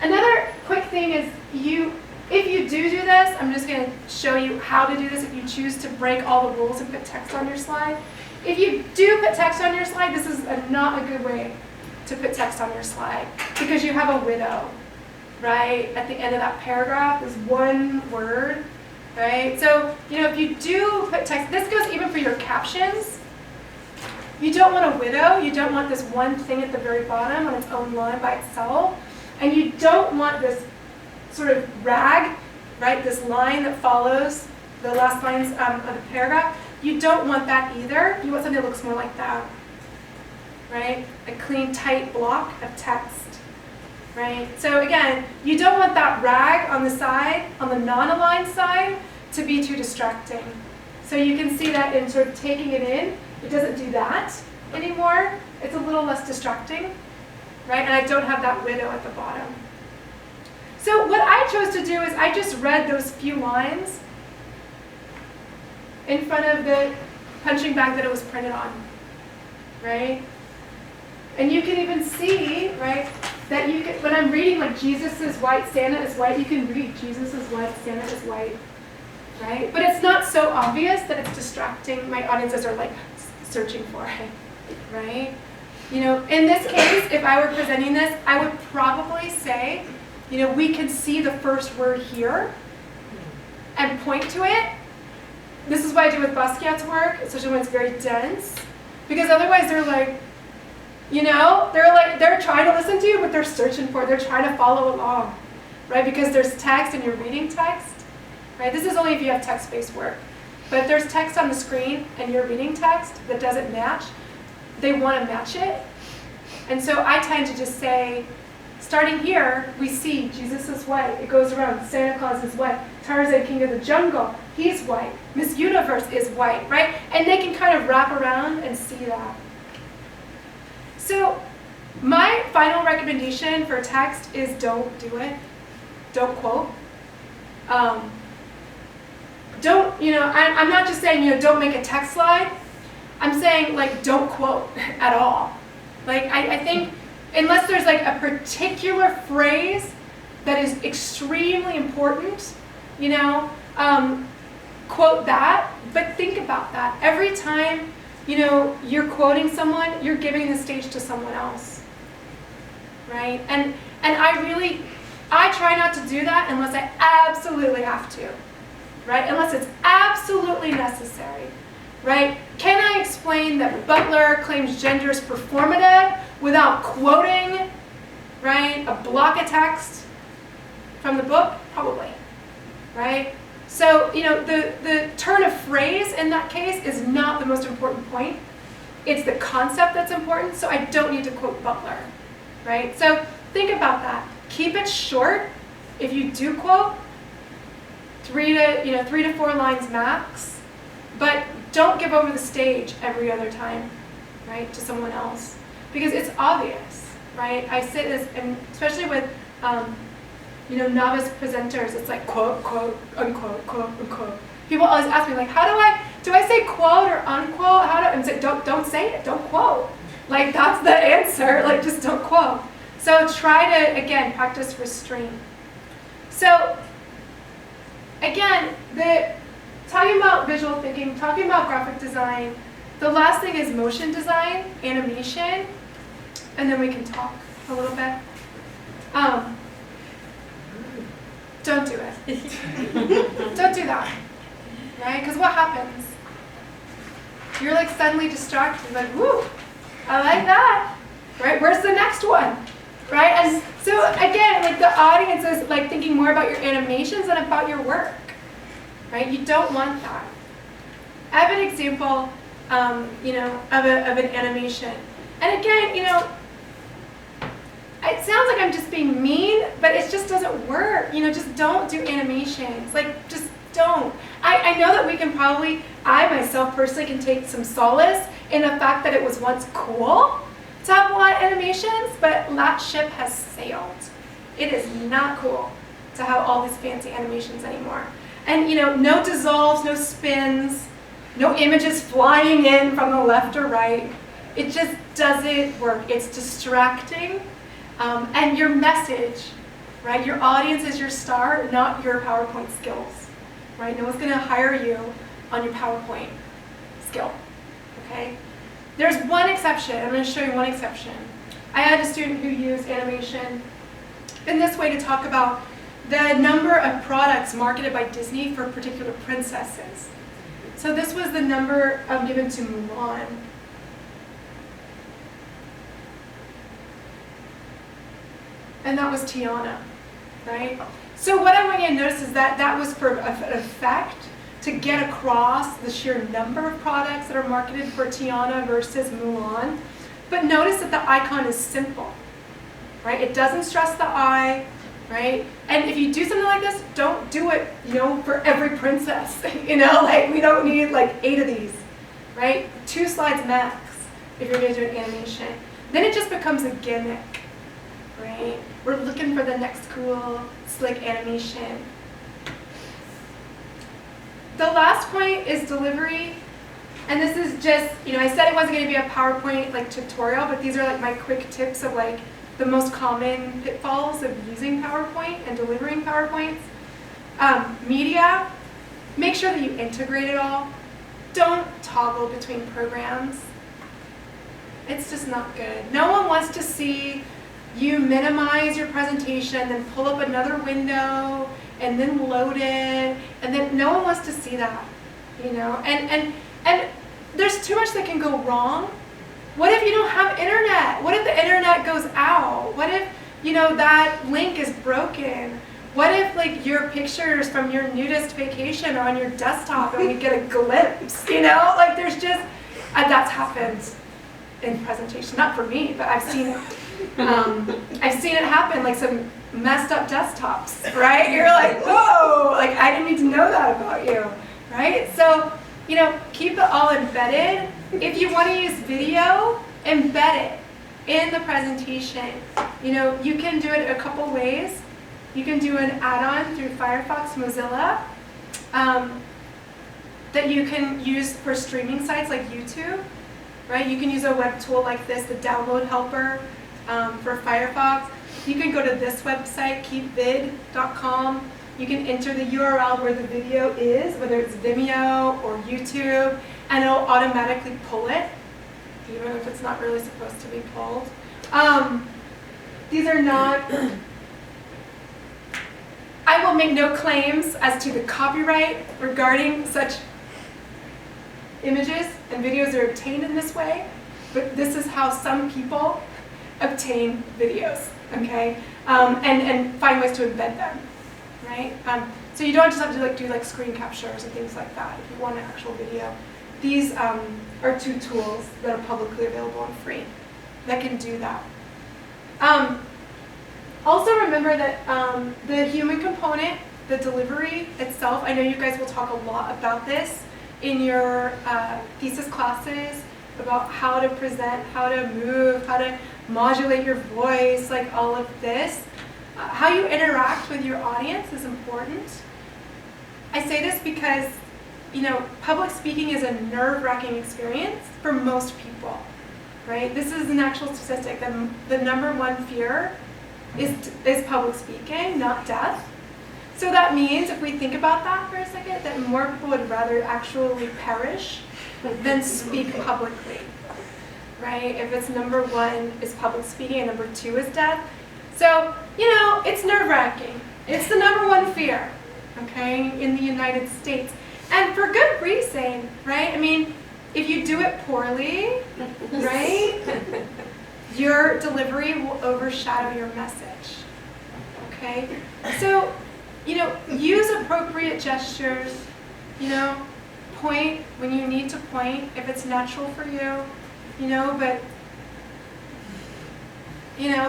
S1: Another quick thing is if you do this, I'm just going to show you how to do this if you choose to break all the rules and put text on your slide. If you do put text on your slide, this is not a good way to put text on your slide because you have a widow, right? At the end of that paragraph is one word, right? So, if you do put text, this goes even for your captions. You don't want a widow. You don't want this one thing at the very bottom on its own line by itself. And you don't want this sort of rag, right? This line that follows the last lines of the paragraph. You don't want that either. You want something that looks more like that, right? A clean, tight block of text, right? So again, you don't want that rag on the side, on the non-aligned side, to be too distracting. So you can see that in sort of taking it in, it doesn't do that anymore. It's a little less distracting, right? And I don't have that widow at the bottom. So what I chose to do is I just read those few lines in front of the punching bag that it was printed on, right? And you can even see, right, that when I'm reading like Jesus is white, Santa is white, you can read Jesus is white, Santa is white, right? But it's not so obvious that it's distracting. My audiences are like searching for it, right? In this case, if I were presenting this, I would probably say, we can see the first word here and point to it. This is what I do with Basquiat's work, especially when it's very dense, because otherwise they're like, they're trying to listen to you, but they're searching for it. They're trying to follow along, right? Because there's text and you're reading text, right? This is only if you have text-based work. But if there's text on the screen and you're reading text that doesn't match, they want to match it. And so I tend to just say, starting here, we see Jesus is white. It goes around. Santa Claus is white. Tarzan, King of the Jungle, he's white. Miss Universe is white, right? And they can kind of wrap around and see that. So my final recommendation for text is don't do it. Don't quote. I'm not just saying, don't make a text slide. I'm saying, don't quote at all. I think unless there's a particular phrase that is extremely important, quote that, but think about that. Every time, you're quoting someone, you're giving the stage to someone else, right? And I try not to do that unless I absolutely have to, right? Unless it's absolutely necessary, right? Can I explain that Butler claims gender is performative without quoting, right, a block of text from the book? Probably, right? So, the turn of phrase in that case is not the most important point. It's the concept that's important, so I don't need to quote Butler, right? So think about that. Keep it short. If you do quote, 3 to 4 lines max, but don't give over the stage every other time, right, to someone else, because it's obvious, right? I say this, and especially with novice presenters, it's like quote, quote, unquote, quote, unquote. People always ask me, like, do I say quote or unquote? I'm saying, don't say it, don't quote. Like, that's the answer, like, just don't quote. So try to, again, practice restraint. So, again, talking about visual thinking, talking about graphic design, the last thing is motion design, animation, and then we can talk a little bit. Don't do it. Don't do that, right? Because what happens? You're like suddenly distracted, like, woo, I like that, right? Where's the next one, right? And so again, like the audience is like thinking more about your animations than about your work, right? You don't want that. I have an example, of an animation, and again, it sounds like I'm just being mean, but it just doesn't work. Just don't do animations. Like, just don't. I know that we can probably, I myself personally can take some solace in the fact that it was once cool to have a lot of animations, but that ship has sailed. It is not cool to have all these fancy animations anymore. And no dissolves, no spins, no images flying in from the left or right. It just doesn't work. It's distracting. And your message, right? Your audience is your star, not your PowerPoint skills, right? No one's going to hire you on your PowerPoint skill, okay? There's one exception. I'm going to show you one exception. I had a student who used animation in this way to talk about the number of products marketed by Disney for particular princesses. So this was the number given to Mulan. And that was Tiana, right? So what I want you to notice is that that was for an effect to get across the sheer number of products that are marketed for Tiana versus Mulan. But notice that the icon is simple, right? It doesn't stress the eye, right? And if you do something like this, don't do it, for every princess. Like we don't need like 8 of these, right? 2 slides max if you're going to do an animation. Then it just becomes a gimmick. Right? We're looking for the next cool, slick animation. The last point is delivery. And this is just, I said it wasn't going to be a PowerPoint like tutorial, but these are like my quick tips of like the most common pitfalls of using PowerPoint and delivering PowerPoints. Media, make sure that you integrate it all. Don't toggle between programs. It's just not good. No one wants to see you minimize your presentation, then pull up another window, and then load it, and then no one wants to see that, And there's too much that can go wrong. What if you don't have internet? What if the internet goes out? What if, that link is broken? What if, like, your pictures from your nudist vacation are on your desktop and we get a glimpse, Like, there's just, that's happened in presentation. Not for me, but I've seen it. I've seen it happen, like some messed up desktops, right? You're like, whoa, like I didn't need to know that about you, right? So, keep it all embedded. If you want to use video, embed it in the presentation. You can do it a couple ways. You can do an add-on through Firefox, Mozilla, that you can use for streaming sites like YouTube, right? You can use a web tool like this, the download helper. For Firefox, you can go to this website, keepvid.com. You can enter the URL where the video is, whether it's Vimeo or YouTube, and it'll automatically pull it, even if it's not really supposed to be pulled. These are not, I will make no claims as to the copyright regarding such images and videos are obtained in this way, but this is how some people obtain videos, okay? And find ways to embed them, right? So you don't just have to do screen captures and things like that if you want an actual video. These are 2 tools that are publicly available and free that can do that. Also remember that the human component, the delivery itself, I know you guys will talk a lot about this in your thesis classes, about how to present, how to move, how to modulate your voice, like all of this. How you interact with your audience is important. I say this because, public speaking is a nerve-wracking experience for most people, right? This is an actual statistic. The number 1 fear is public speaking, not death. So that means, if we think about that for a second, that more people would rather actually perish than speak publicly, right? If it's number 1 is public speaking and number 2 is death. So, it's nerve-wracking. It's the number 1 fear, okay, in the United States. And for good reason, right? I mean, if you do it poorly, right, your delivery will overshadow your message, okay? So, use appropriate gestures, point when you need to point, if it's natural for you, but,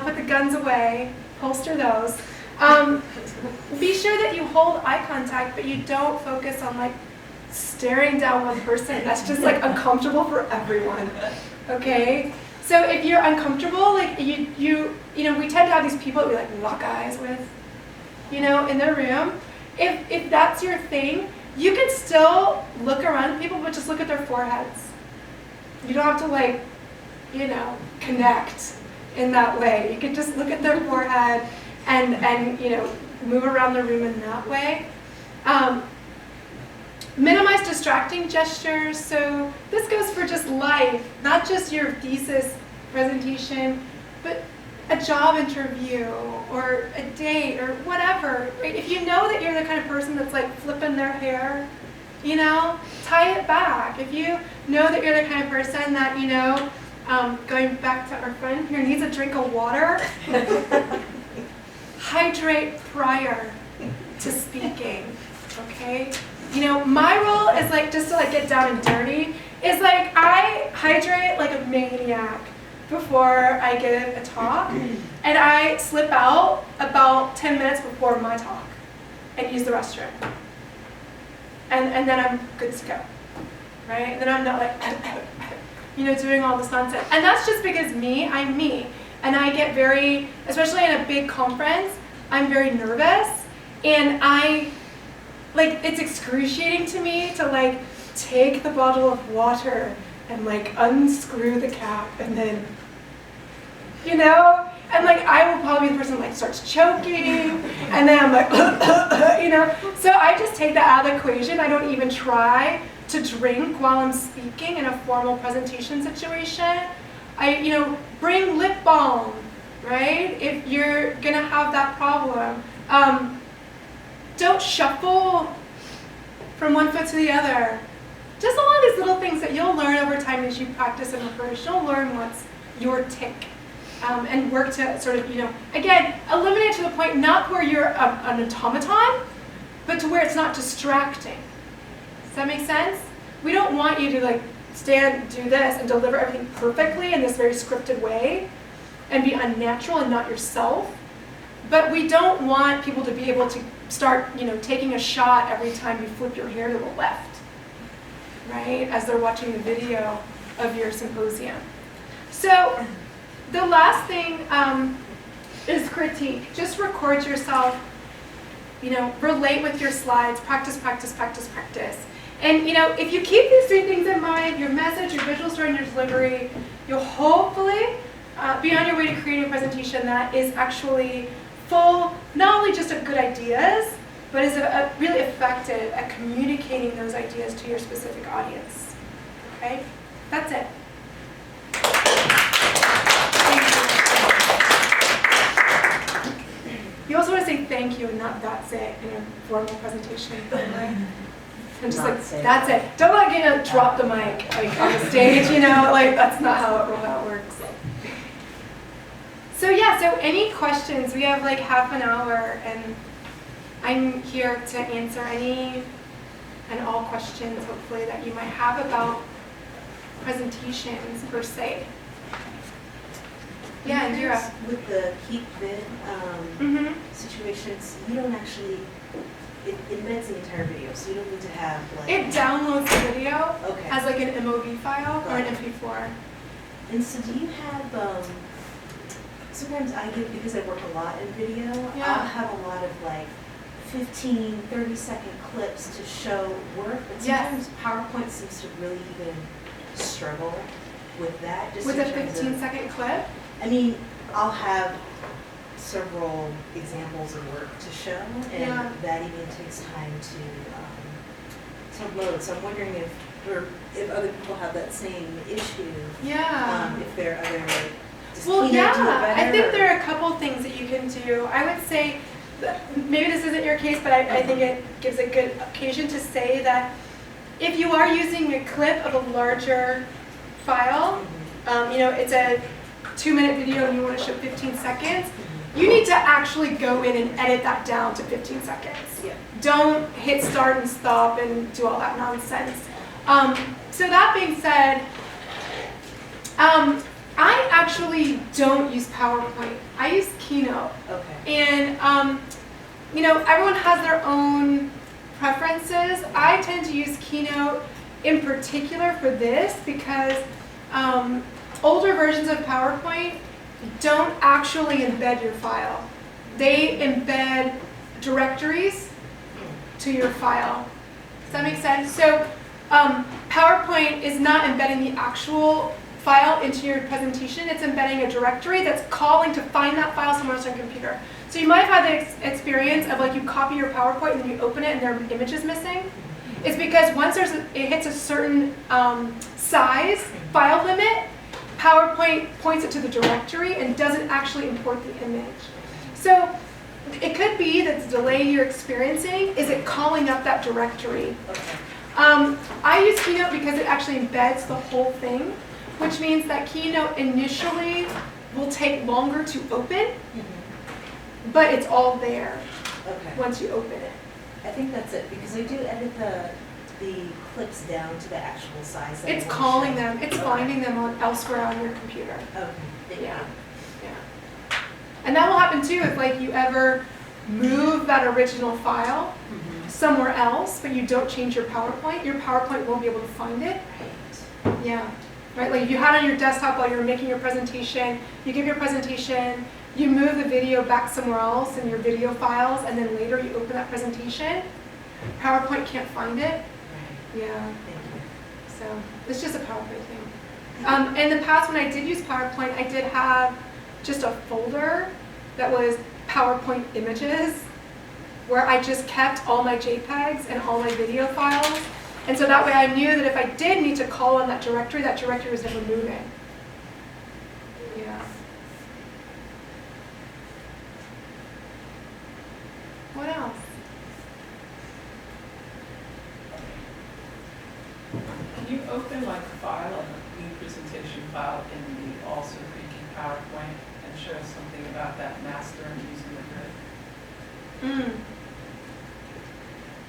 S1: put the guns away, holster those. Be sure that you hold eye contact, but you don't focus on staring down one person. That's just uncomfortable for everyone, okay? So if you're uncomfortable, we tend to have these people that we lock eyes with, in the room. If that's your thing, you can still look around at people, but just look at their foreheads. You don't have to connect in that way. You can just look at their forehead and move around the room in that way. Minimize distracting gestures. So this goes for just life, not just your thesis presentation, but a job interview or a date or whatever. Right? If you know that you're the kind of person that's flipping their hair, tie it back. If you know that you're the kind of person that, going back to our friend here, needs a drink of water, hydrate prior to speaking, okay? My role is just to get down and dirty, is I hydrate like a maniac before I give a talk, and I slip out about 10 minutes before my talk and use the restroom. And then I'm good to go, right? And then I'm not doing all this nonsense. And that's just because I'm me. And I get very, especially in a big conference, I'm very nervous. And it's excruciating to me to take the bottle of water and unscrew the cap and then, and I will probably be the person starts choking, and then I'm so I just take that out of the equation. I don't even try to drink while I'm speaking in a formal presentation situation. I, bring lip balm, right? If you're gonna have that problem. Don't shuffle from one foot to the other. Just a lot of these little things that you'll learn over time as you practice and rehearse. You'll learn what's your tick. And work to sort of, again, eliminate to the point not where you're an automaton, but to where it's not distracting. Does that make sense? We don't want you to stand, do this, and deliver everything perfectly in this very scripted way and be unnatural and not yourself. But we don't want people to be able to start, taking a shot every time you flip your hair to the left, right? As they're watching the video of your symposium. So the last thing is critique. Just record yourself, relate with your slides, practice, practice, practice, practice. And if you keep these 3 things in mind, your message, your visual story, and your delivery, you'll hopefully be on your way to creating a presentation that is actually full, not only just of good ideas, but is really effective at communicating those ideas to your specific audience. Okay? That's it. You also want to say thank you and not that's it in a formal presentation. And just that's it. Don't drop the mic on the stage, that's not how it works. So yeah, so any questions? We have half an hour, and I'm here to answer any and all questions, hopefully, that you might have about presentations per se. Yeah, Indira.
S3: With the keep vid situations, you don't actually, it embeds the entire video, so you don't need to have like.
S1: It downloads the video
S3: Okay.
S1: as like an MOV file or an MP4.
S3: And so do you have, sometimes I get, because I work a lot in video,
S1: Yeah.
S3: I'll have a lot of like 15, 30-second clips to show work, but
S1: Yes.
S3: sometimes PowerPoint seems to really even struggle with that. Just
S1: With
S3: in
S1: a
S3: terms of-
S1: 15-second clip?
S3: I mean, I'll have several examples of work to show, and
S1: Yeah.
S3: that even takes time to load. So I'm wondering if other people have that same issue.
S1: Yeah.
S3: If there are other, like, does
S1: Well,
S3: Keynote do it
S1: yeah, I
S3: better,
S1: think
S3: or-
S1: there are a couple things that you can do. I would say, that maybe this isn't your case, but I think it gives a good occasion to say that if you are using a clip of a larger file, it's a 2-minute video and you want to show 15 seconds, you need to actually go in and edit that down to 15 seconds.
S3: Yeah.
S1: Don't hit start and stop and do all that nonsense. So that being said, I actually don't use PowerPoint. I use Keynote.
S3: Okay.
S1: And, everyone has their own preferences. I tend to use Keynote in particular for this because older versions of PowerPoint don't actually embed your file. They embed directories to your file. Does that make sense? So PowerPoint is not embedding the actual file into your presentation. It's embedding a directory that's calling to find that file somewhere else on your computer. So you might have had the experience of like you copy your PowerPoint and then you open it and there are images missing. It's because once it hits a certain size file limit, PowerPoint points it to the directory and doesn't actually import the image. So it could be that the delay you're experiencing is it calling up that directory.
S3: Okay.
S1: I use Keynote because it actually embeds the whole thing, which means that Keynote initially will take longer to open, but it's all there
S3: Okay.
S1: once you open it.
S3: I think that's it, because I do edit the clips down to the actual size. That I
S1: It's
S3: wanna
S1: calling
S3: show.
S1: them, it's
S3: Okay.
S1: finding them elsewhere on your computer.
S3: Okay. Thank
S1: Yeah,
S3: you.
S1: yeah. And that will happen too if like you ever move that original file somewhere else, but you don't change your PowerPoint won't be able to find it.
S3: Right.
S1: Yeah, right, like if you had it on your desktop while you were making your presentation, you give your presentation, you move the video back somewhere else in your video files, and then later you open that presentation, PowerPoint can't find it.
S3: Right.
S1: Yeah,
S3: Thank you.
S1: so it's just a PowerPoint thing. In the past, when I did use PowerPoint, I did have just a folder that was PowerPoint images, where I just kept all my JPEGs and all my video files. And so that way I knew that if I did need to call on that directory was never moving. Yeah. What else?
S4: Can you open like a file, a new presentation file in the also freaking PowerPoint and show us something about that master and using the grid?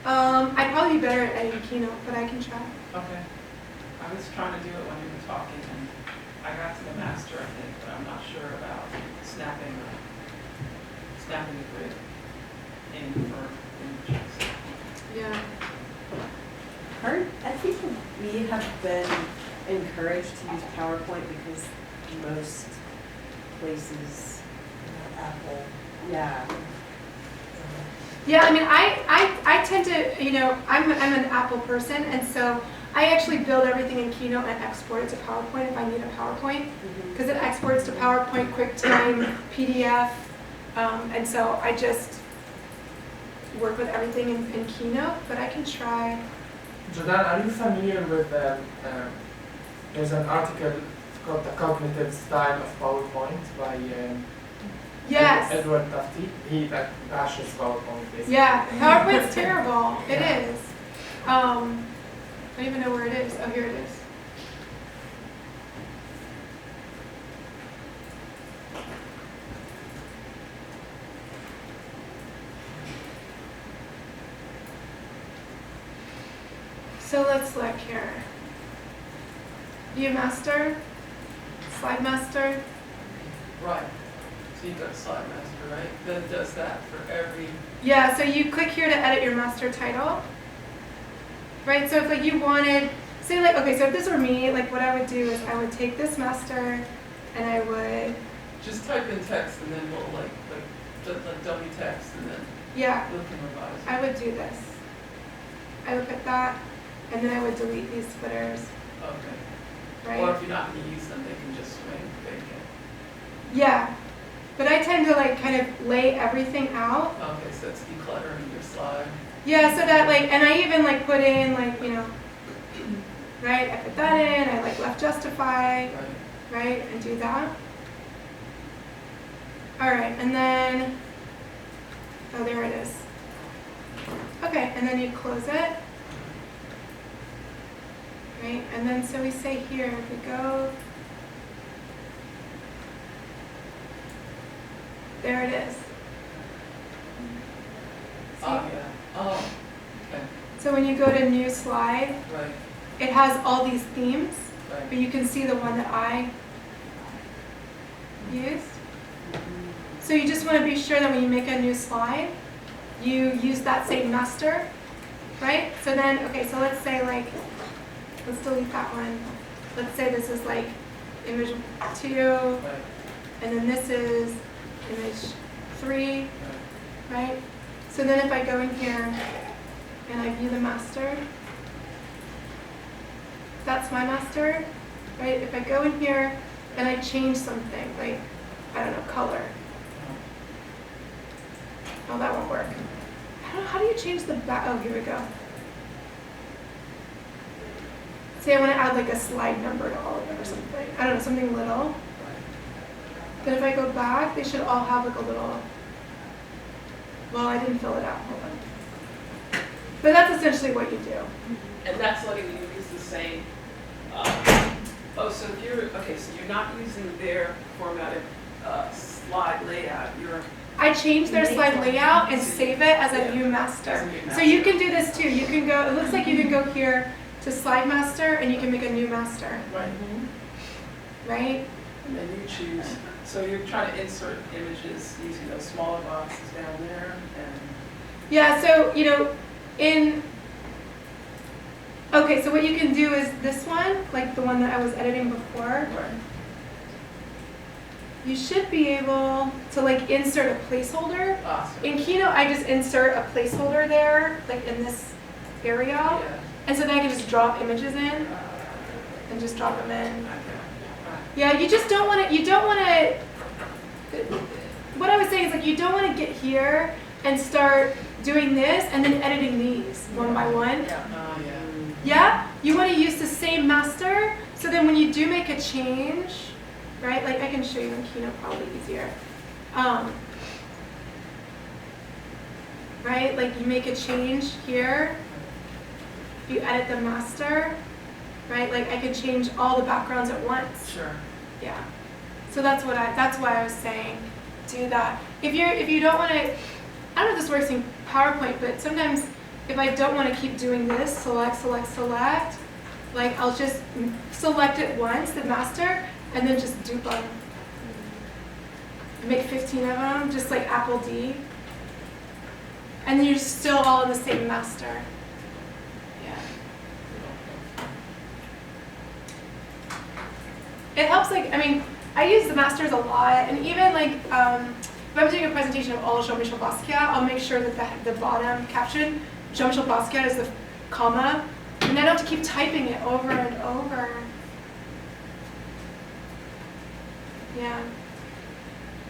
S1: I'd probably be better at editing Keynote, but I can try.
S4: Okay. I was trying to do it when you were talking and I got to the master, I think, but I'm not sure about snapping the grid in for images.
S1: Yeah.
S5: I think we have been encouraged to use PowerPoint because most places,
S3: Apple.
S5: yeah.
S1: Yeah, I mean, I tend to, I'm an Apple person, and so I actually build everything in Keynote and export it to PowerPoint if I need a PowerPoint, because it exports to PowerPoint, QuickTime, PDF, and so I just work with everything in Keynote, but I can try.
S6: Jordana, are you familiar with, there's an article called The Cognitive Style of PowerPoint by
S1: Yes.
S6: Edward Tufte. He bashes PowerPoint basically.
S1: Yeah, PowerPoint's terrible. It is. I don't even know where it is. Oh, here it is. So let's look here. View master, slide master.
S4: Right. So you've got slide master, right? Then it does that for every,
S1: Yeah, so you click here to edit your master title. Right, so if like you wanted, say like, okay, so if this were me, like what I would do is I would take this master and I would,
S4: just type in text and then we'll like dummy text and then
S1: yeah,
S4: we can revise.
S1: I would do this. I would put that and then I would delete these footers,
S4: Okay. Or
S1: right?
S4: if you're not going to use them, they can just swing vacant.
S1: Yeah, but I tend to like kind of lay everything out.
S4: Okay, so it's decluttering your slide.
S1: Yeah, so that like, and I even like put in like, you know, right, I put that in, I like left justify,
S4: Right.
S1: right, and do that. All right, and then, oh, there it is. Okay, and then you close it. Right, and then so we say here, if we go, there it is. See?
S4: Oh, yeah. Oh, okay.
S1: So when you go to new slide,
S4: Right,
S1: it has all these themes, but
S4: right.
S1: you can see the one that I used. So you just want to be sure that when you make a new slide, you use that same master, right? So then, okay, so let's say like, let's delete that one. Let's say this is like image 2,
S4: Right,
S1: and then this is image 3,
S4: right.
S1: right? So then if I go in here and I view the master, that's my master, right? If I go in here and I change something, like, I don't know, color. Oh, that won't work. How do you change the back? Oh, here we go. Say I want to add like a slide number to all of them or something. I don't know, something little. Then if I go back, they should all have like a little, well, I didn't fill it out, hold on. But that's essentially what you do.
S4: And that's letting you use the same, so if you're, okay, so you're not using their formatted slide layout, you're,
S1: I change their slide layout and save it as a view master.
S4: As a view
S1: So you
S4: master.
S1: can do this too. You can go, it looks like you can go here to slide master and you can make a new master,
S4: right,
S1: right?
S4: and then you choose, so you're trying to insert images using those smaller boxes down there, and,
S1: Yeah, so, you know, okay, so what you can do is this one, like the one that I was editing before,
S4: right,
S1: you should be able to like insert a placeholder.
S4: awesome.
S1: In Keynote, I just insert a placeholder there, like in this area.
S4: Yeah.
S1: And so then I can just drop images in and just drop them in.
S4: Okay.
S1: Yeah, you just don't want to, you don't want to, what I was saying is like you don't want to get here and start doing this and then editing these one by one.
S4: Yeah. Yeah.
S1: Yeah? You want to use the same master, so then when you do make a change, right, like I can show you in Keynote probably easier. Right, like you make a change here, you edit the master, right, like I could change all the backgrounds at once.
S4: Sure.
S1: Yeah. So that's why I was saying do that. If you don't want to, I don't know if this works in PowerPoint, but sometimes if I don't want to keep doing this, select, like I'll just select it once, the master, and then just dupe them. Make 15 of them, just like Apple D. And then you're still all in the same master. Yeah. It helps, like, I mean, I use the masters a lot, and even like, if I'm doing a presentation of all Jean-Michel Basquiat, I'll make sure that the bottom caption, Jean-Michel Basquiat is the comma, and I don't have to keep typing it over and over. Yeah.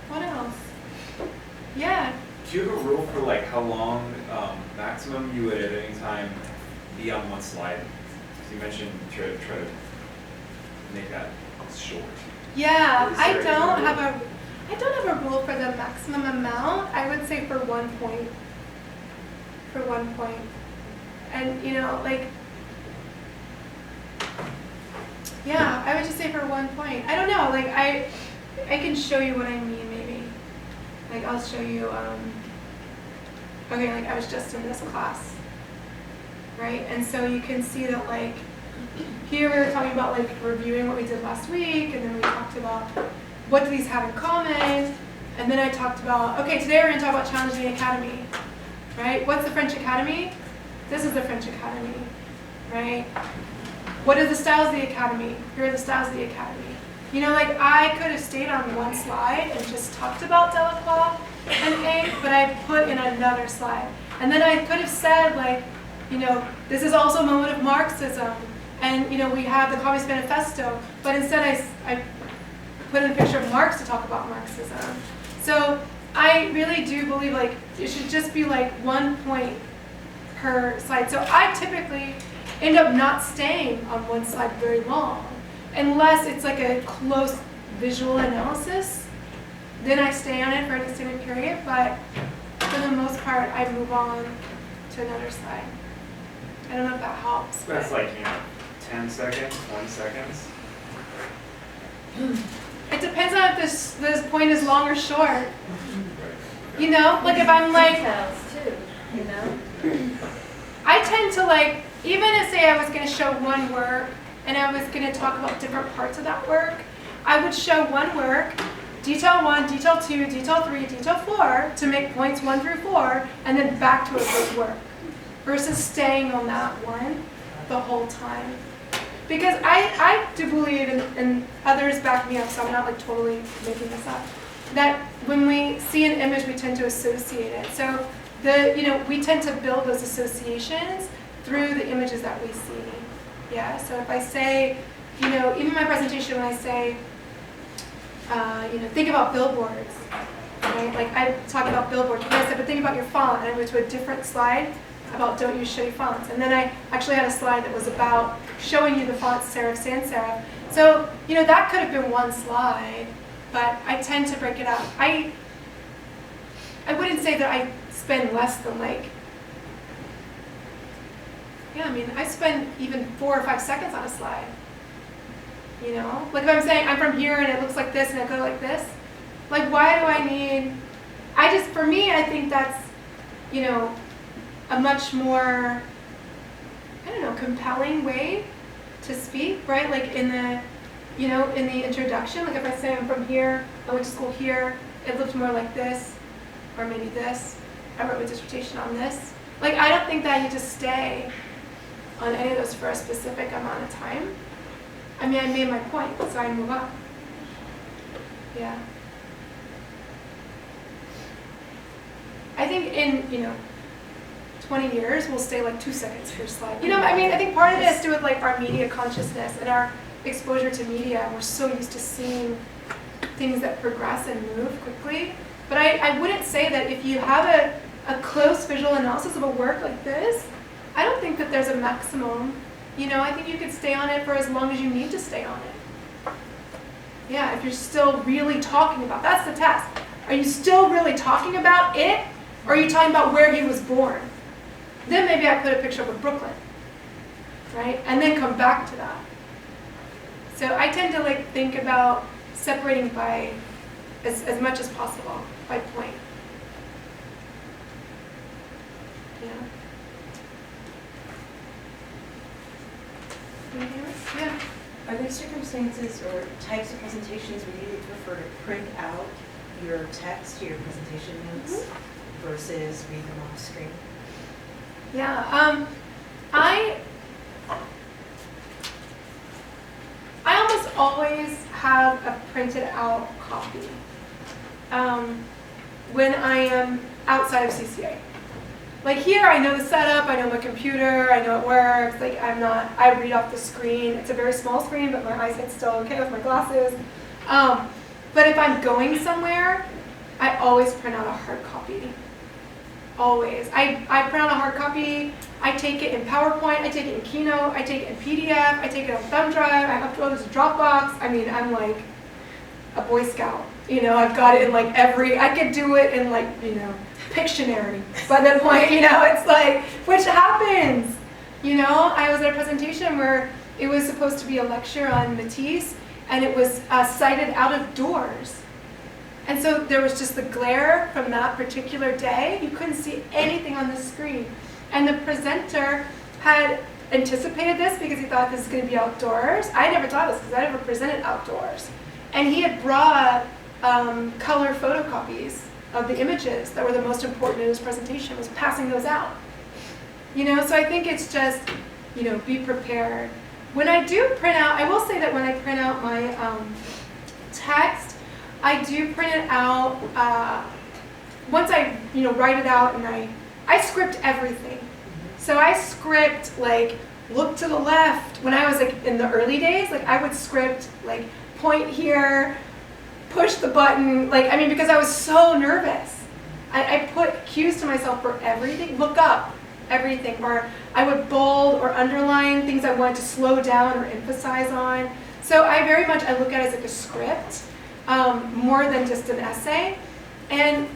S1: What else? Yeah.
S7: Do you have a rule for like how long maximum you would at any time be on one slide? So you mentioned try to make that short.
S1: Yeah,
S7: Is
S1: I
S7: there
S1: don't
S7: any
S1: have a rule for the maximum amount. I would say for 1 point. For 1 point. And you know, like, yeah, I would just say for 1 point. I don't know, like I can show you what I mean maybe. Like I'll show you, okay, like I was just in this class. right? And so you can see that like, here we were talking about like reviewing what we did last week, and then we talked about what do these have in common, and then I talked about, okay, today we're gonna talk about challenging the academy, right? What's the French Academy? This is the French Academy, right? What are the styles of the academy? Here are the styles of the academy. You know, like I could have stayed on one slide and just talked about Delacroix and Ink, but I put in another slide. And then I could have said like, you know, this is also a moment of Marxism, and you know, we have the Communist Manifesto, but instead I put in a picture of Marx to talk about Marxism. So I really do believe like it should just be like 1 point per slide. So I typically end up not staying on one slide very long, unless it's like a close visual analysis. Then I stay on it for an extended period, but for the most part, I move on to another slide. I don't know if that helps.
S7: That's like, 10 seconds, 20 seconds.
S1: It depends on if this point is long or short. You know, like if I'm like,
S2: Details too, you know?
S1: I tend to like, even if say I was going to show one work and I was going to talk about different parts of that work, I would show one work, detail 1, detail 2, detail 3, detail 4 to make points 1 through 4, and then back to a good work versus staying on that one the whole time. Because I do believe, and others back me up, so I'm not like totally making this up, that when we see an image, we tend to associate it. So we tend to build those associations through the images that we see. Yeah, so if I say, even my presentation when I say, think about billboards, right? Like I talk about billboards, but I said, but think about your font, and I went to a different slide about don't use shitty fonts. And then I actually had a slide that was about showing you the font serif, sans serif. So, that could have been one slide, but I tend to break it up. I wouldn't say that I spend less than I spend even 4 or 5 seconds on a slide. Like if I'm saying I'm from here and it looks like this and I go like this, like why do I need, for me, I think that's, a much more, compelling way to speak, right? Like in the, in the introduction, like if I say I'm from here, I went to school here, it looked more like this, or maybe this, I wrote my dissertation on this. Like I don't think that I need to stay on any of those for a specific amount of time. I made my point, so I move on. Yeah. I think in, 20 years, we'll stay like 2 seconds per slide. I think part of it has to do with like our media consciousness and our exposure to media. We're so used to seeing things that progress and move quickly. But I wouldn't say that if you have a close visual analysis of a work like this, I don't think that there's a maximum. I think you could stay on it for as long as you need to stay on it. Yeah, if you're still really talking about, that's the test. Are you still really talking about it, or are you talking about where he was born? Then maybe I put a picture of Brooklyn, right? And then come back to that. So I tend to think about separating by as much as possible, by point. Yeah. Yeah.
S3: Are there circumstances or types of presentations where you would prefer to print out your text, your presentation notes, versus read them off screen?
S1: Yeah. I almost always have a printed out copy when I am outside of CCA. Like here, I know the setup, I know my computer, I know it works, I read off the screen. It's a very small screen, but my eyesight's still okay with my glasses. But if I'm going somewhere, I always print out a hard copy. Always. I print out a hard copy, I take it in PowerPoint, I take it in Keynote, I take it in PDF, I take it on thumb drive, I upload it to Dropbox. I'm like a Boy Scout. I've got it in I could do it in Pictionary by that point, it's which happens. I was at a presentation where it was supposed to be a lecture on Matisse, and it was cited out of doors. And so there was just the glare from that particular day. You couldn't see anything on the screen. And the presenter had anticipated this because he thought this was going to be outdoors. I never thought this because I never presented outdoors. And he had brought color photocopies of the images that were the most important in his presentation, was passing those out. You know, so I think it's just, you know, be prepared. When I do print out, I will say that when I print out my text, I do print it out, once I, you know, write it out, and I script everything. So I script, like, look to the left. When I was, like, in the early days, like, I would script, like, point here, push the button, like, I mean, because I was so nervous. I put cues to myself for everything, look up, everything, or I would bold or underline things I wanted to slow down or emphasize on. So I very much, I look at it as like a script, more than just an essay. And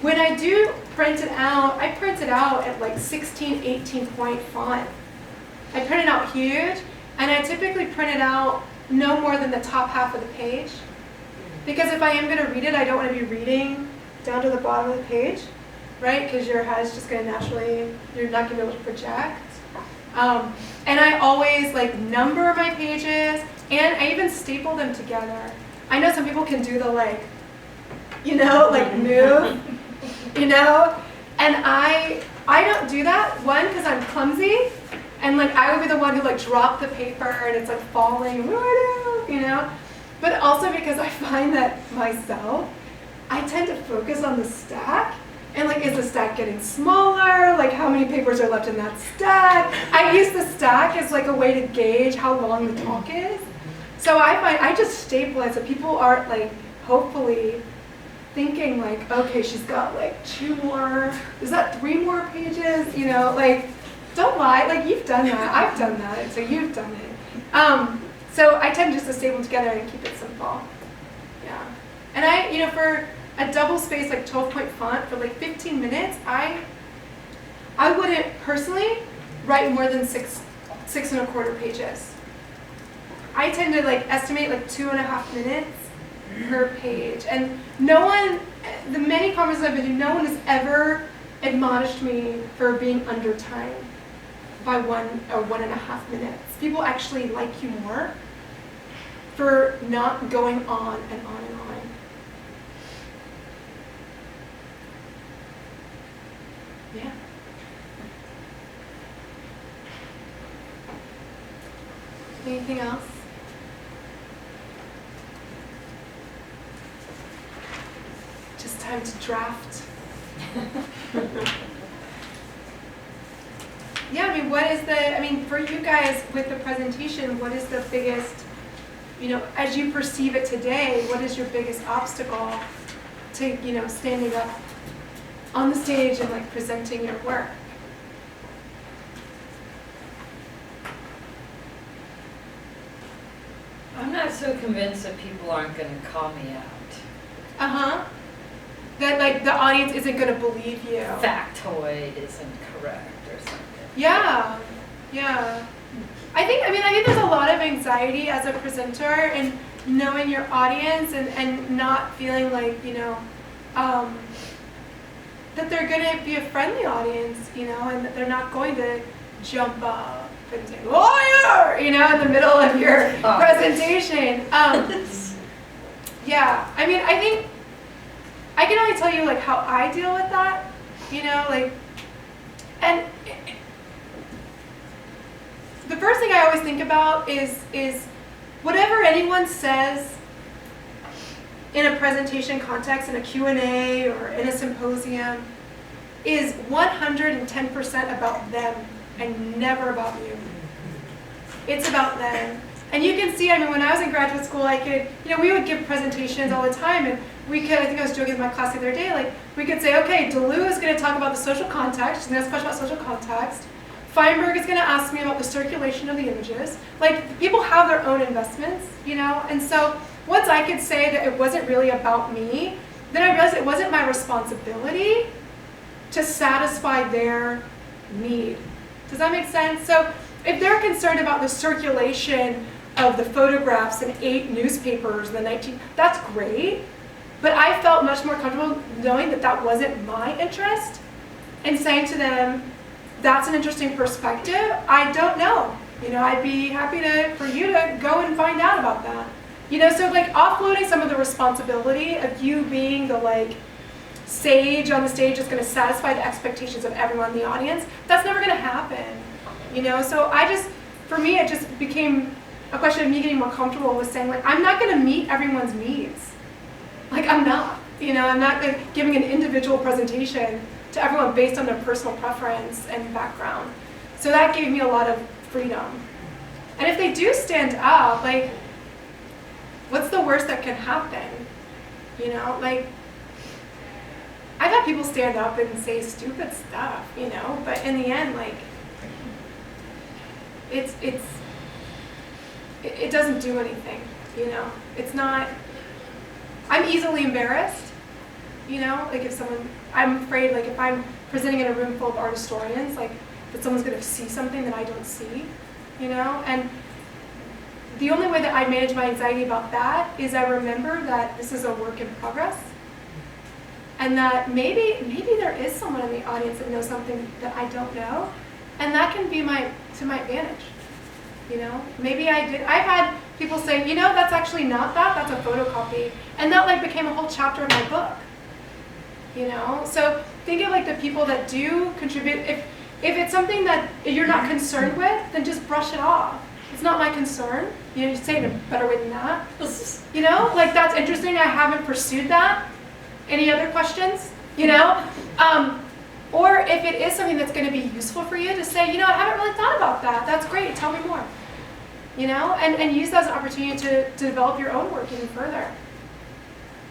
S1: when I do print it out, I print it out at like 16, 18 point font. I print it out huge, and I typically print it out no more than the top half of the page. Because if I am going to read it, I don't want to be reading down to the bottom of the page, right? Because your head's just going to naturally, you're not going to be able to project. And I always like number my pages, and I even staple them together. I know some people can do the like, you know, like move, you know? And I don't do that, one, because I'm clumsy, and like I would be the one who like dropped the paper and it's like falling, what do I do, you know? But also because I find that myself, I tend to focus on the stack, and like, is the stack getting smaller? Like, how many papers are left in that stack? I use the stack as like a way to gauge how long the talk is. So I find, I just staple it so people aren't like, hopefully, thinking like, okay, she's got like 2 more, is that 3 more pages? You know, like, don't lie, like you've done that, I've done that, so you've done it. So I tend just to staple them together and keep it simple. Yeah. And I, you know, for a double space, like 12-point font for like 15 minutes, I wouldn't personally write more than 6 1/4 pages. I tend to like estimate like 2.5 minutes per page. And no one, the many conferences I've been to, no one has ever admonished me for being under time by 1 or 1.5 minutes. People actually like you more for not going on and on and on. Yeah. Anything else? Just time to draft. Yeah, I mean, what is the, I mean, for you guys with the presentation, what is the biggest, you know, as you perceive it today, what is your biggest obstacle to, you know, standing up on the stage and like presenting your work?
S2: I'm not so convinced that people aren't going to call me out.
S1: Uh-huh. That like the audience isn't going to believe you.
S2: Factoid isn't correct or something.
S1: Yeah, yeah. I think there's a lot of anxiety as a presenter and knowing your audience and not feeling like, you know, that they're going to be a friendly audience, you know, and that they're not going to jump up and say, lawyer, you know, in the middle of your presentation. Yeah, I mean, I think I can only tell you like how I deal with that, you know, like, and the first thing I always think about is whatever anyone says in a presentation context, in a Q&A or in a symposium, is 110% about them and never about you. It's about them. And you can see, I mean, when I was in graduate school, I could, you know, we would give presentations all the time, and we could, I think I was joking with my class the other day, like, we could say, okay, Delu is going to talk about the social context, she's going to ask a question about social context. Feinberg is going to ask me about the circulation of the images. Like, people have their own investments, you know, and so once I could say that it wasn't really about me, then I realized it wasn't my responsibility to satisfy their need. Does that make sense? So if they're concerned about the circulation of the photographs in 8 newspapers in the 19, that's great, but I felt much more comfortable knowing that that wasn't my interest and saying to them, that's an interesting perspective, I don't know. I'd be happy for you to go and find out about that. So like offloading some of the responsibility of you being the like sage on the stage is going to satisfy the expectations of everyone in the audience, that's never going to happen. So for me, it just became a question of me getting more comfortable with saying, like, I'm not going to meet everyone's needs. Like, I'm not. I'm not like, giving an individual presentation to everyone based on their personal preference and background. So that gave me a lot of freedom. And if they do stand up, like, what's the worst that can happen? Like, I've had people stand up and say stupid stuff, but in the end, like, it doesn't do anything, It's not, I'm easily embarrassed, like if I'm afraid, like if I'm presenting in a room full of art historians, like that someone's gonna see something that I don't see, and the only way that I manage my anxiety about that is I remember that this is a work in progress, and that maybe there is someone in the audience that knows something that I don't know, and that can be to my advantage. Maybe I've had people say, that's actually not that's a photocopy, and that like became a whole chapter of my book. So think of like the people that do contribute. If it's something that you're not concerned with, then just brush it off. It's not my concern. You say it in a better way than that. Like that's interesting. I haven't pursued that. Any other questions? Or if it is something that's going to be useful for you, to say, I haven't really thought about that. That's great. Tell me more. And use that as an opportunity to develop your own work even further.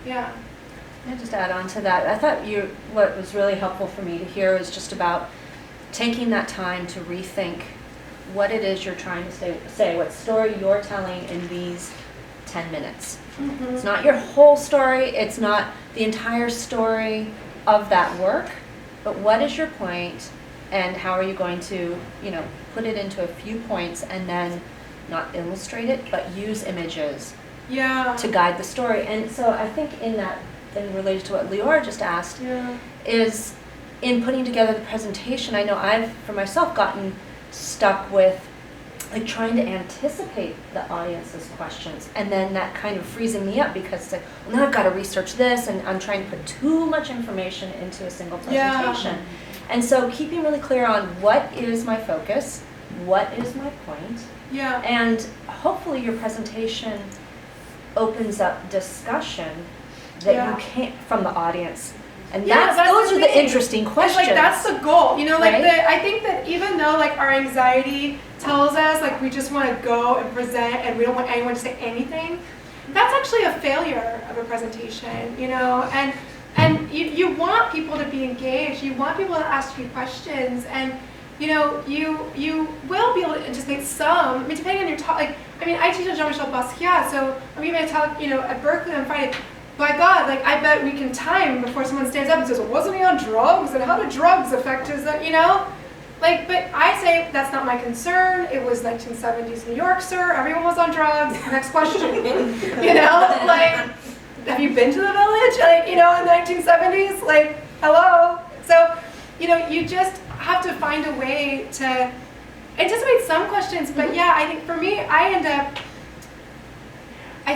S1: Yeah.
S2: And just add on to that, I thought what was really helpful for me to hear was just about taking that time to rethink what it is you're trying to say, what story you're telling in these 10 minutes.
S1: Mm-hmm.
S2: It's not your whole story, it's not the entire story of that work, but what is your point and how are you going to, put it into a few points and then not illustrate it, but use images to guide the story. And so I think in related to what Lior just asked, is in putting together the presentation, I know I've, for myself, gotten stuck with like trying to anticipate the audience's questions, and then that kind of freezing me up because it's like, well, now I've got to research this, and I'm trying to put too much information into a single presentation. And so keeping really clear on what is my focus, what is my point, and hopefully your presentation opens up discussion that you can't from the audience. And those are the interesting questions.
S1: It's like that's the goal,
S2: right?
S1: I think that even though like our anxiety tells us like we just want to go and present and we don't want anyone to say anything, that's actually a failure of a presentation, and you want people to be engaged, you want people to ask you questions, and you will be able to anticipate some. Depending on your talk, I teach at Jean-Michel Basquiat, so I'm giving a talk, at Berkeley on Friday. By God, I bet we can time before someone stands up and says, well, wasn't he on drugs? And how did drugs affect his, but I say that's not my concern. It was 1970s New York, sir. Everyone was on drugs. Next question. Have you been to the village? In the 1970s? Hello? So, you just have to find a way to anticipate some questions. But I think for me, I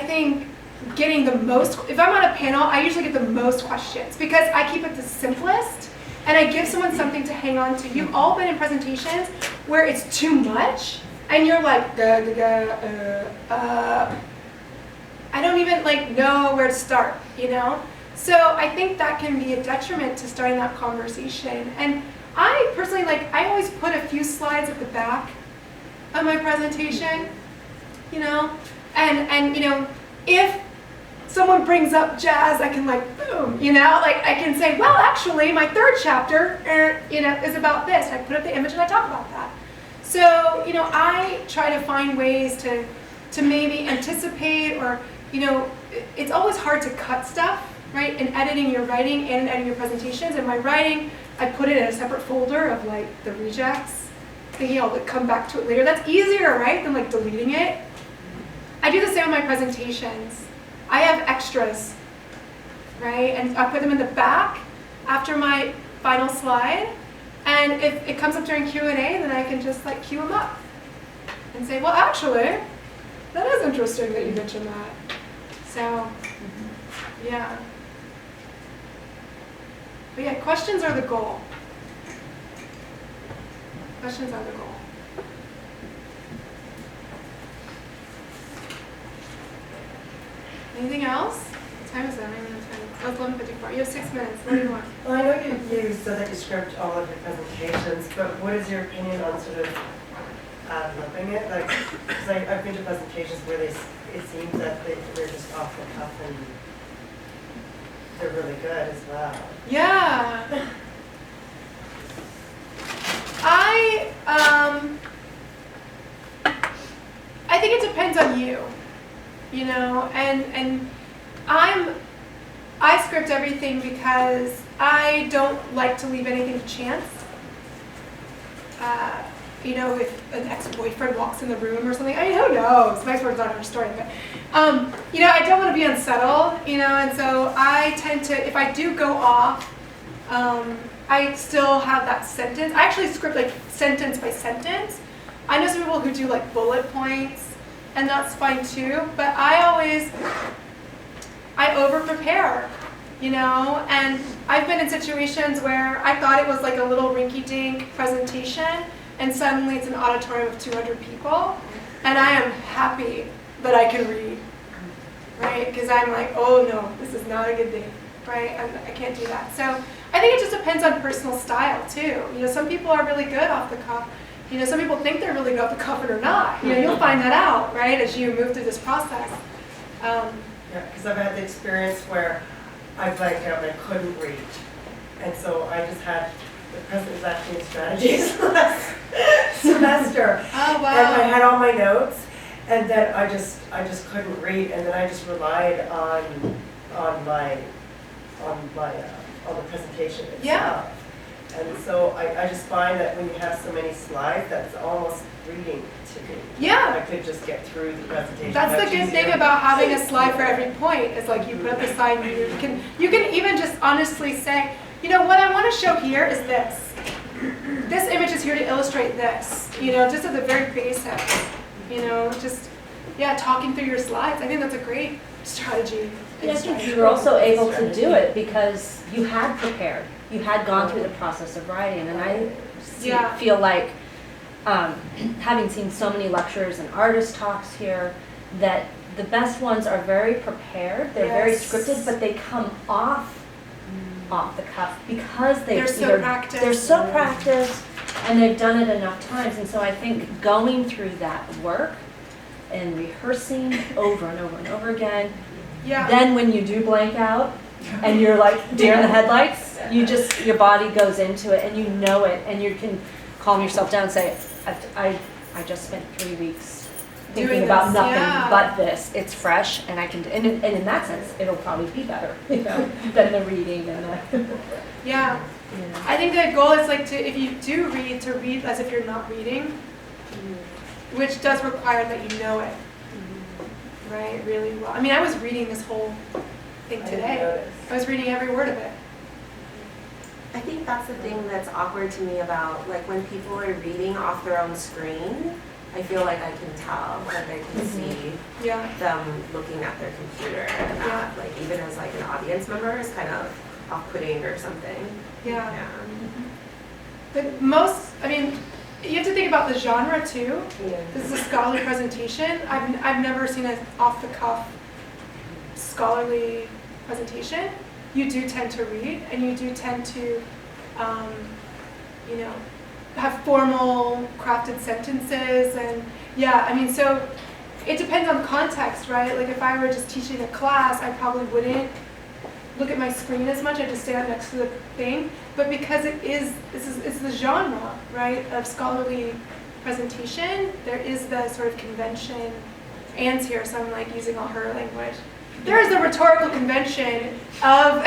S1: think getting the most, if I'm on a panel, I usually get the most questions because I keep it the simplest and I give someone something to hang on to. You've all been in presentations where it's too much and you're like, I don't even know where to start, So I think that can be a detriment to starting that conversation. And I personally, I always put a few slides at the back of my presentation, and if someone brings up jazz, I can boom, I can say, well, actually, my third chapter, is about this. I put up the image and I talk about that. So, I try to find ways to maybe anticipate or, it's always hard to cut stuff, right? In editing your writing and in editing your presentations. In my writing, I put it in a separate folder of the rejects, thinking I'll come back to it later. That's easier, right, than deleting it. I do the same with my presentations. I have extras, right? And I put them in the back after my final slide. And if it comes up during Q&A, then I can just like cue them up and say, well, actually, that is interesting that you mentioned that. So, yeah. But yeah, questions are the goal. Questions are the goal. Anything else? What time is it? I don't even know the time. Oh, it's 11:54. You have 6 minutes. What do you want?
S8: Well, I know you said that you script all of your presentations, but what is your opinion on sort of ad-libbing it? Like, because I've been to presentations where it seems that they're just off the cuff and they're really good as well.
S1: Yeah. I think it depends on you, you know, and I script everything because I don't like to leave anything to chance. You know, if an ex-boyfriend walks in the room or something, I mean, who knows? My ex-boyfriend's not her story, but, you know, I don't want to be unsettled, you know, and so I tend to, if I do go off, I still have that sentence. I actually script like sentence by sentence. I know some people who do like bullet points, and that's fine too, but I over-prepare, you know, and I've been in situations where I thought it was like a little rinky-dink presentation, and suddenly it's an auditorium of 200 people, and I am happy that I can read, right? Because I'm like, oh no, this is not a good day, right? I can't do that. So I think it just depends on personal style too. You know, some people are really good off the cuff. You know, some people think they're really good off the cuff and are not. You know, you'll find that out, right, as you move through this process.
S8: Yeah, because I've had the experience where I blanked out and I couldn't read. And so I just had, the president was actually in strategies last semester.
S1: Oh, wow.
S8: And I had all my notes, and then I just couldn't read, and then I just relied on the presentation itself.
S1: Yeah.
S8: And so I just find that when you have so many slides, that's almost reading to me.
S1: Yeah.
S8: I could just get through the presentation.
S1: That's the
S8: much
S1: good thing
S8: easier.
S1: about having a slide for every point. Is like you put up the slide, and you can even just honestly say, you know, what I want to show here is this. This image is here to illustrate this. You know, just at the very basics. You know, just talking through your slides. I think that's a great strategy.
S2: And I think you were also able to do it because you had prepared. You had gone through the process of writing, and I feel like, having seen so many lectures and artist talks here, that the best ones are very prepared. They're very scripted, but they come off the cuff because they're so practiced. They're so practiced, and they've done it enough times. And so I think going through that work and rehearsing over and over and over again.
S1: Yeah.
S2: Then when you do blank out and you're like deer in the headlights, your body goes into it and you know it, and you can calm yourself down and say, I just spent 3 weeks thinking about nothing but this. It's fresh, and I can, and in that sense, it'll probably be better, you know, than the reading and the.
S1: Yeah.
S2: You know.
S1: I think the goal is like if you do read, to read as if you're not reading, which does require that you know it. Right, really well. I mean, I was reading this whole thing today. I was reading every word of it.
S9: I think that's the thing that's awkward to me about, like, when people are reading off their own screen, I feel like I can tell, like I can see them looking at their computer, and that, like, even as like an audience member, is kind of off-putting or something.
S1: Yeah. But most, I mean, you have to think about the genre too.
S8: Yeah.
S1: This is a scholarly presentation. I've never seen an off-the-cuff scholarly presentation. You do tend to read, and you do tend to, you know, have formal, crafted sentences, and I mean, so it depends on context, right? Like if I were just teaching a class, I probably wouldn't look at my screen as much. I just stand next to the thing. But because it's the genre, right, of scholarly presentation, there is the sort of convention. Anne's here, so I'm like using all her language. There is the rhetorical convention of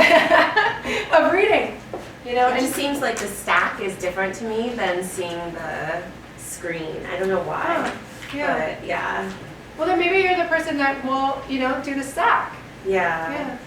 S1: of reading, you know.
S9: It just seems like the stack is different to me than seeing the screen. I don't know why. But yeah.
S1: Well, then maybe you're the person that will, you know, do the stack.
S9: Yeah.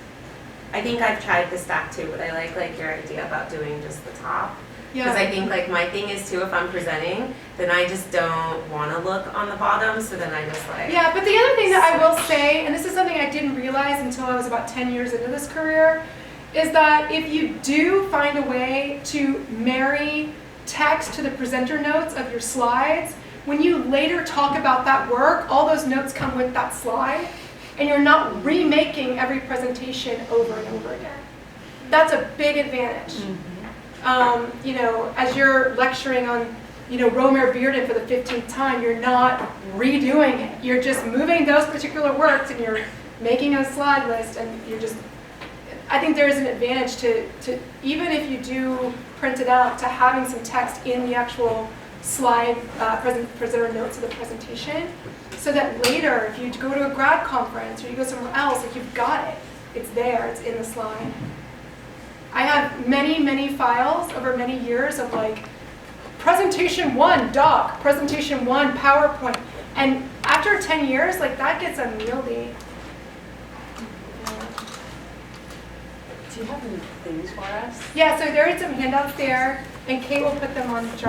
S9: I think I've tried the stack too, but I like your idea about doing just the top. Because I think like my thing is too, if I'm presenting, then I just don't want to look on the bottom, so then I just like.
S1: Yeah, but the other thing that I will say, and this is something I didn't realize until I was about 10 years into this career, is that if you do find a way to marry text to the presenter notes of your slides, when you later talk about that work, all those notes come with that slide, and you're not remaking every presentation over and over again. That's a big advantage. You know, as you're lecturing on, you know, Romer Bearden for the 15th time, you're not redoing it. You're just moving those particular works and you're making a slide list, and you're just, I think there is an advantage to even if you do print it out, to having some text in the actual slide presenter notes of the presentation, so that later if you go to a grad conference or you go somewhere else, like you've got it. It's there, it's in the slide. I have many files over many years of like presentation 1 doc, presentation 1 PowerPoint, and after 10 years, like that gets unwieldy.
S5: Do you have any things for us?
S1: Yeah, so there are some handouts there, and Kate will put them on the